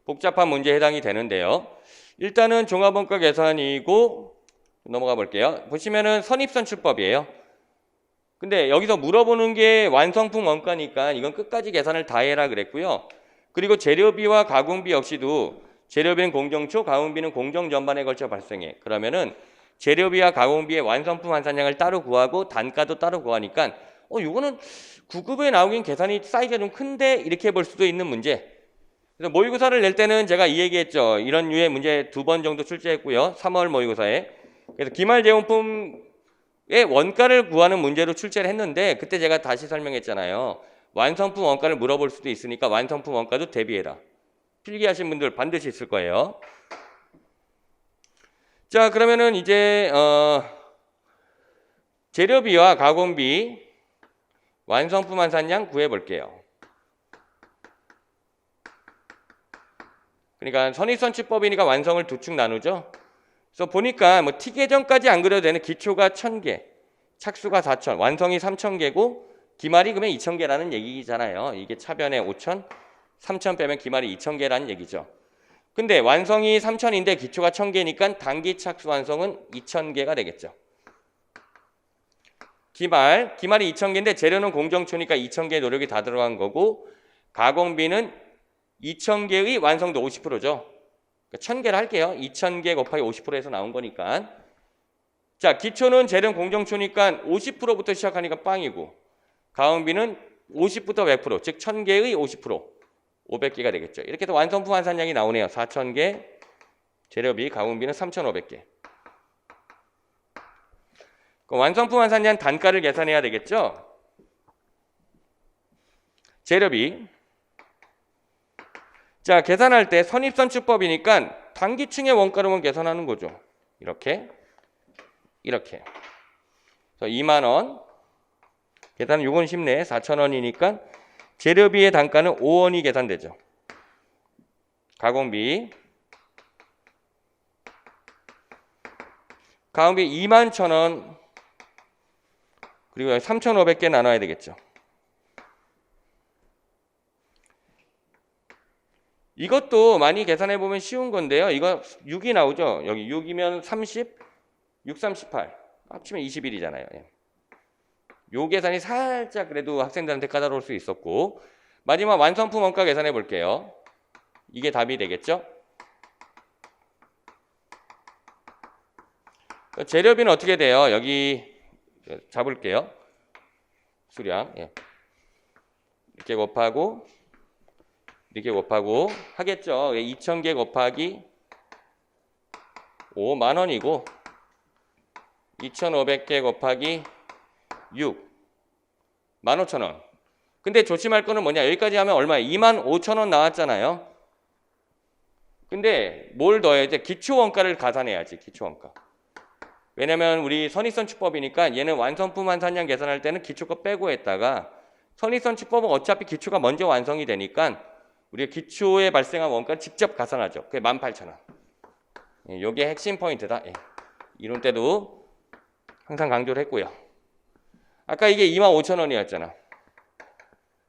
복잡한 문제에 해당이 되는데요. 일단은 종합원가 계산이고 넘어가 볼게요. 보시면은 선입선출법이에요. 근데 여기서 물어보는 게 완성품 원가니까 이건 끝까지 계산을 다 해라 그랬고요. 그리고 재료비와 가공비 역시도 재료비는 공정초, 가공비는 공정 전반에 걸쳐 발생해. 그러면은 재료비와 가공비의 완성품 환산량을 따로 구하고 단가도 따로 구하니까 이거는 9급에 나오긴 계산이 사이즈가 좀 큰데 이렇게 볼 수도 있는 문제. 그래서 모의고사를 낼 때는 제가 이 얘기했죠. 이런 류의 문제 2번 정도 출제했고요. 3월 모의고사에. 그래서 기말재용품의 원가를 구하는 문제로 출제를 했는데 그때 제가 다시 설명했잖아요. 완성품 원가를 물어볼 수도 있으니까 완성품 원가도 대비해라. 필기하신 분들 반드시 있을 거예요. 자, 그러면은 이제 재료비와 가공비 완성품 환산량 구해볼게요. 그러니까 선입선출법이니까 완성을 두 축 나누죠. 그래서 보니까 뭐 T계정까지 안 그려도 되는 기초가 1000개, 착수가 4000, 완성이 3000개고 기말이 그러면 2000개라는 얘기잖아요. 이게 차변에 5000, 3000 빼면 기말이 2000개라는 얘기죠. 근데 완성이 3000인데 기초가 1000개니까 단기 착수 완성은 2000개가 되겠죠. 기말이 2000개인데 재료는 공정초니까 2000개의 노력이 다 들어간 거고 가공비는 2000개의 완성도 50%죠. 1000개를 할게요. 2000개 곱하기 50%에서 나온 거니까. 자, 기초는 재료는 공정초니까 50%부터 시작하니까 빵이고 가공비는 50부터 100%, 즉 1000개의 50%, 500개가 되겠죠. 이렇게 해서 완성품 환산량이 나오네요. 4000개, 재료비, 가공비는 3500개. 그럼 완성품 환산량 단가를 계산해야 되겠죠. 재료비. 자, 계산할 때 선입선출법이니까 단기층의 원가로만 계산하는 거죠. 이렇게. 그래서 2만 원. 계산은 요건 쉽네. 4,000원이니까 재료비의 단가는 5원이 계산되죠. 가공비. 가공비 21,000원. 그리고 3,500개 나눠야 되겠죠. 이것도 많이 계산해 보면 쉬운 건데요. 이거 6이 나오죠. 여기 6이면 30, 6, 38. 합치면 21이잖아요. 요 계산이 살짝 그래도 학생들한테 까다로울 수 있었고 마지막 완성품 원가 계산해 볼게요. 이게 답이 되겠죠? 재료비는 어떻게 돼요? 여기 잡을게요. 수량. 이렇게 곱하고 하겠죠. 2000개 곱하기 5만 원이고 2500개 곱하기 6 15,000원. 근데 조심할 거는 뭐냐? 여기까지 하면 얼마예요? 25,000원 나왔잖아요. 근데 뭘 더해야 돼? 기초원가를 가산해야지. 기초원가. 왜냐면 우리 선입선출법이니까 얘는 완성품 환산량 계산할 때는 기초 거 빼고 했다가 선입선출법은 어차피 기초가 먼저 완성이 되니까 우리가 기초에 발생한 원가를 직접 가산하죠. 그게 18,000원. 이게 핵심 포인트다. 이론 때도 항상 강조를 했고요. 아까 이게 25,000원이었잖아.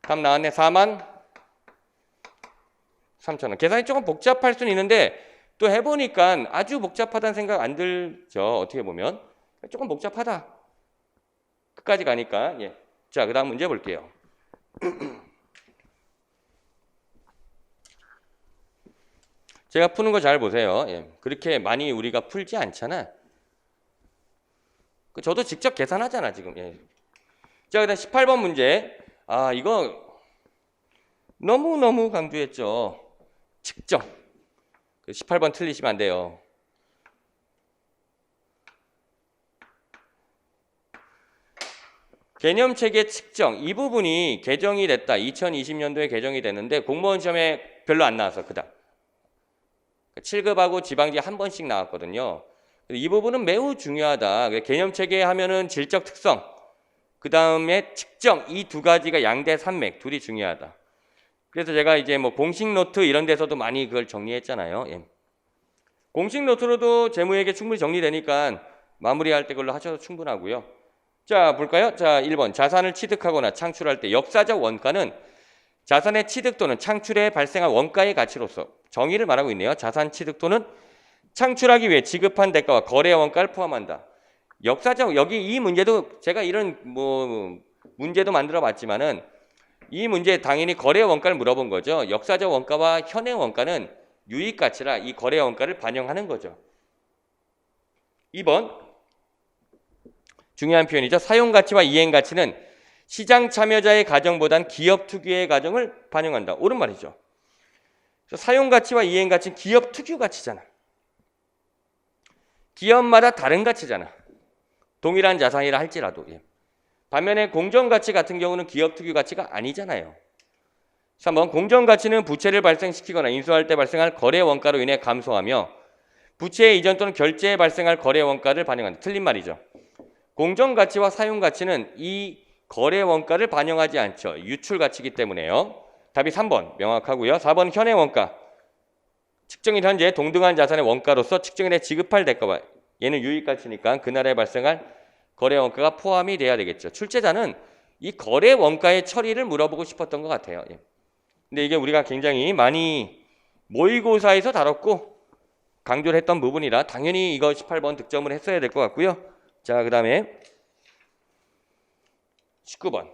답 나왔네. 43,000원. 계산이 조금 복잡할 수는 있는데 또 해보니까 아주 복잡하다는 생각 안 들죠. 어떻게 보면. 조금 복잡하다. 끝까지 가니까. 자, 그 다음 문제 볼게요. 제가 푸는 거 잘 보세요. 그렇게 많이 우리가 풀지 않잖아. 저도 직접 계산하잖아, 지금. 자, 그 다음 18번 문제. 이거 너무너무 강조했죠. 측정. 18번 틀리시면 안 돼요. 개념체계 측정 이 부분이 개정이 됐다. 2020년도에 개정이 됐는데 공무원 시험에 별로 안 나와서 그닥 7급하고 지방지 한 번씩 나왔거든요. 이 부분은 매우 중요하다. 개념체계 하면은 질적 특성, 그 다음에 측정 이 두 가지가 양대 산맥 둘이 중요하다. 그래서 제가 이제 뭐 공식 노트 이런 데서도 많이 그걸 정리했잖아요. 예. 공식 노트로도 재무회계 충분히 정리되니까 마무리할 때 그걸로 하셔도 충분하고요. 자, 볼까요? 자, 1번 자산을 취득하거나 창출할 때 역사적 원가는 자산의 취득 또는 창출에 발생한 원가의 가치로서 정의를 말하고 있네요. 자산 취득 또는 창출하기 위해 지급한 대가와 거래 원가를 포함한다. 역사적 여기 이 문제도 제가 이런 뭐 문제도 만들어 봤지만은 이 문제 당연히 거래 원가를 물어본 거죠. 역사적 원가와 현행 원가는 유익 가치라 이 거래 원가를 반영하는 거죠. 2번 중요한 표현이죠. 사용 가치와 이행 가치는 시장 참여자의 가정보단 기업 특유의 가정을 반영한다. 옳은 말이죠. 사용 가치와 이행 가치는 기업 특유 가치잖아. 기업마다 다른 가치잖아. 동일한 자산이라 할지라도. 예. 반면에 공정가치 같은 경우는 기업 특유 가치가 아니잖아요. 3번 공정가치는 부채를 발생시키거나 인수할 때 발생할 거래 원가로 인해 감소하며 부채의 이전 또는 결제에 발생할 거래 원가를 반영한다. 틀린 말이죠. 공정가치와 사용가치는 이 거래 원가를 반영하지 않죠. 유출가치이기 때문에요. 답이 3번 명확하고요. 4번 현행 원가. 측정일 현재 동등한 자산의 원가로서 측정일에 지급할 대가와 얘는 유익가치니까 그날에 발생할 거래 원가가 포함이 돼야 되겠죠. 출제자는 이 거래 원가의 처리를 물어보고 싶었던 것 같아요. 예. 근데 이게 우리가 굉장히 많이 모의고사에서 다뤘고 강조를 했던 부분이라 당연히 이거 18번 득점을 했어야 될 것 같고요. 자, 그 다음에 19번.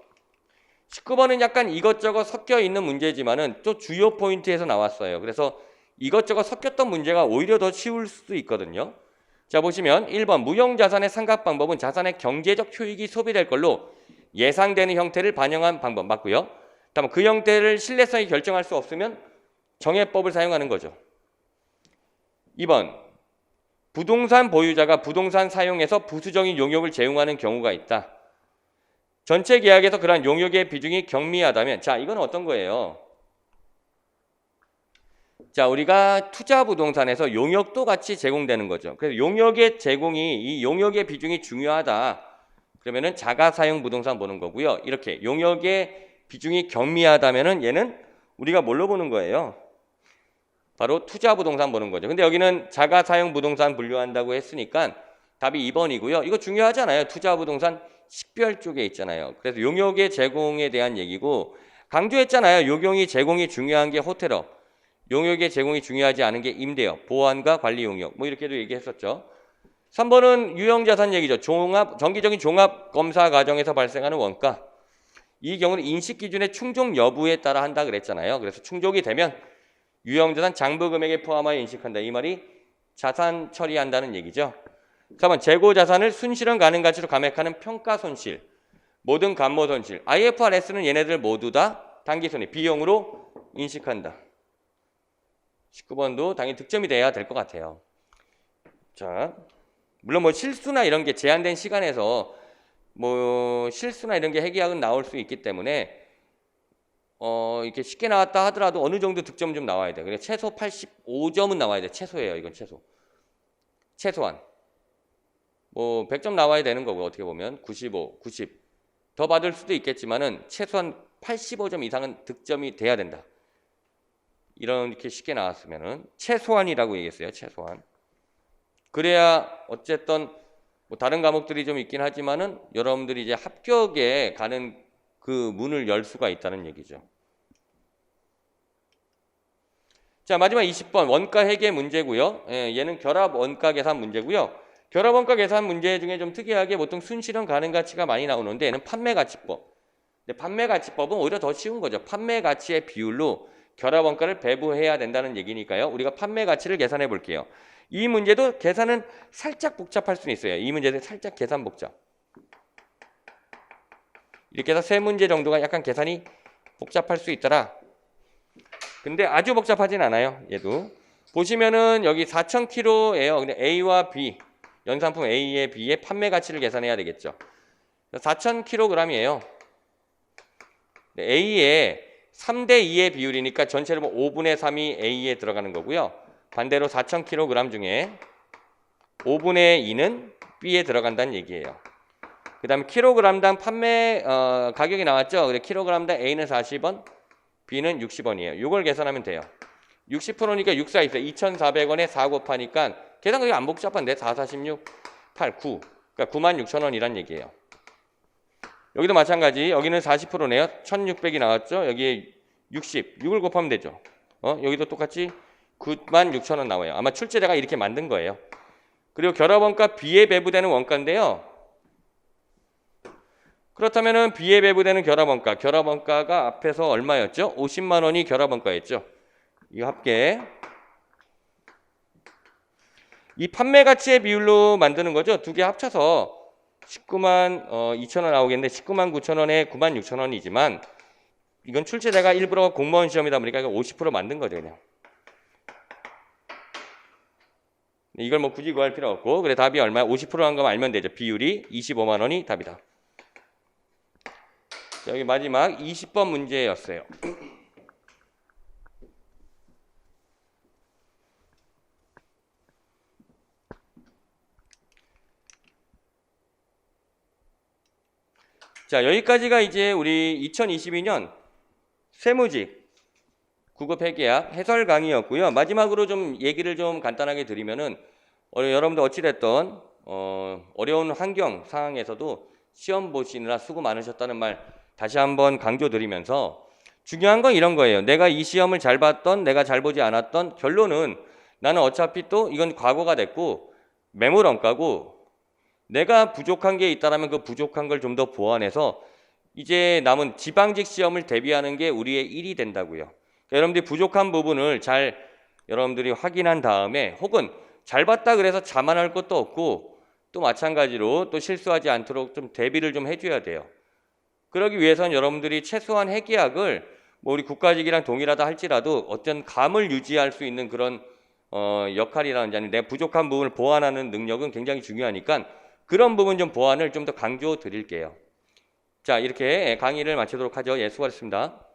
19번은 약간 이것저것 섞여 있는 문제지만은 또 주요 포인트에서 나왔어요. 그래서 이것저것 섞였던 문제가 오히려 더 쉬울 수도 있거든요. 자, 보시면 1번 무형자산의 상각 방법은 자산의 경제적 효익이 소비될 걸로 예상되는 형태를 반영한 방법 맞고요. 다음 그 형태를 신뢰성이 결정할 수 없으면 정해법을 사용하는 거죠. 2번 부동산 보유자가 부동산 사용에서 부수적인 용역을 제공하는 경우가 있다. 전체 계약에서 그러한 용역의 비중이 경미하다면 자, 이건 어떤 거예요? 자, 우리가 투자 부동산에서 용역도 같이 제공되는 거죠. 그래서 용역의 제공이 이 용역의 비중이 중요하다. 그러면은 자가 사용 부동산 보는 거고요. 이렇게 용역의 비중이 경미하다면은 얘는 우리가 뭘로 보는 거예요? 바로 투자 부동산 보는 거죠. 근데 여기는 자가 사용 부동산 분류한다고 했으니까 답이 2번이고요. 이거 중요하잖아요. 투자 부동산 식별 쪽에 있잖아요. 그래서 용역의 제공에 대한 얘기고 강조했잖아요. 용역이 제공이 중요한 게 호텔업. 용역의 제공이 중요하지 않은 게 임대업, 보안과 관리 용역 뭐 이렇게도 얘기했었죠. 3번은 유형자산 얘기죠. 정기적인 종합 검사 과정에서 발생하는 원가. 이 경우는 인식 기준의 충족 여부에 따라 한다 그랬잖아요. 그래서 충족이 되면 유형자산 장부 금액에 포함하여 인식한다. 이 말이 자산 처리한다는 얘기죠. 4번 재고 자산을 순실현 가능 가치로 감액하는 평가 손실, 모든 감모 손실. IFRS는 얘네들 모두 다 당기손익, 비용으로 인식한다. 19번도 당연히 득점이 돼야 될 것 같아요. 자, 물론 뭐 실수나 이런 게 제한된 시간에서 뭐 실수나 이런 게 해계약은 나올 수 있기 때문에 이렇게 쉽게 나왔다 하더라도 어느 정도 득점은 좀 나와야 돼. 그래 최소 85점은 나와야 돼. 최소예요. 이건 최소. 최소한. 뭐 100점 나와야 되는 거고 어떻게 보면 95, 90. 더 받을 수도 있겠지만은 최소한 85점 이상은 득점이 돼야 된다. 이렇게 쉽게 나왔으면은 최소한이라고 얘기했어요. 최소한. 그래야 어쨌든 뭐 다른 과목들이 좀 있긴 하지만은 여러분들이 이제 합격에 가는 그 문을 열 수가 있다는 얘기죠. 자, 마지막 20번 원가 회계 문제고요. 예, 얘는 결합 원가 계산 문제고요. 결합 원가 계산 문제 중에 좀 특이하게 보통 순실현 가능 가치가 많이 나오는데 얘는 판매 가치법. 근데 판매 가치법은 오히려 더 쉬운 거죠. 판매 가치의 비율로 결합 원가를 배부해야 된다는 얘기니까요. 우리가 판매 가치를 계산해 볼게요. 이 문제도 계산은 살짝 복잡할 수는 있어요. 이 문제도 살짝 계산 복잡. 이렇게 해서 세 문제 정도가 약간 계산이 복잡할 수 있더라. 근데 아주 복잡하진 않아요. 얘도. 보시면은 여기 4,000kg예요. 근데 A와 B, 연산품 A의 B의 판매 가치를 계산해야 되겠죠. 4000kg이에요. A에 3대 2의 비율이니까 전체를 5분의 3이 A에 들어가는 거고요. 반대로 4000kg 중에 5분의 2는 B에 들어간다는 얘기예요. 그 다음에 킬로그램당 판매 가격이 나왔죠. 그래 킬로그램당 A는 40원, B는 60원이에요. 이걸 계산하면 돼요. 60%니까 64 있어요. 2,400원에 4 곱하니까 계산하기 안 복잡한데 4, 46, 8, 9. 그러니까 96,000원이란 얘기예요. 여기도 마찬가지. 여기는 40%네요. 1,600이 나왔죠. 여기에 60. 6을 곱하면 되죠. 여기도 똑같이 96,000원 나와요. 아마 출제자가 이렇게 만든 거예요. 그리고 결합원가 B에 배부되는 원가인데요. 그렇다면은 B에 배부되는 결합원가가 앞에서 얼마였죠? 50만 원이 결합원가였죠. 이 합계. 이 판매 가치의 비율로 만드는 거죠. 두 개 합쳐서 19만 2천원 나오겠는데 19만 9천원에 9만 6천원이지만 이건 출제자가 일부러 공무원 시험이다 보니까 50% 만든 거죠. 그냥. 이걸 뭐 굳이 구할 필요 없고 그래 답이 얼마야? 50%한 거만 알면 되죠. 비율이 25만 원이 답이다. 자, 여기 마지막 20번 문제였어요. 자, 여기까지가 이제 우리 2022년 세무직 구급 회계학 해설 강의였고요. 마지막으로 좀 얘기를 좀 간단하게 드리면은 여러분들 어찌됐던 어려운 환경 상황에서도 시험 보시느라 수고 많으셨다는 말 다시 한번 강조드리면서 중요한 건 이런 거예요. 내가 이 시험을 잘 봤던 내가 잘 보지 않았던 결론은 나는 어차피 또 이건 과거가 됐고 매몰원가고 내가 부족한 게 있다면 그 부족한 걸 좀 더 보완해서 이제 남은 지방직 시험을 대비하는 게 우리의 일이 된다고요. 그러니까 여러분들이 부족한 부분을 잘 여러분들이 확인한 다음에 혹은 잘 봤다 그래서 자만할 것도 없고 또 마찬가지로 또 실수하지 않도록 좀 대비를 좀 해줘야 돼요. 그러기 위해서는 여러분들이 최소한 회계학을 뭐 우리 국가직이랑 동일하다 할지라도 어떤 감을 유지할 수 있는 그런 역할이라든지 아니면 내 부족한 부분을 보완하는 능력은 굉장히 중요하니까 그런 부분 좀 보완을 좀 더 강조 드릴게요. 자, 이렇게 강의를 마치도록 하죠. 예, 수고하셨습니다.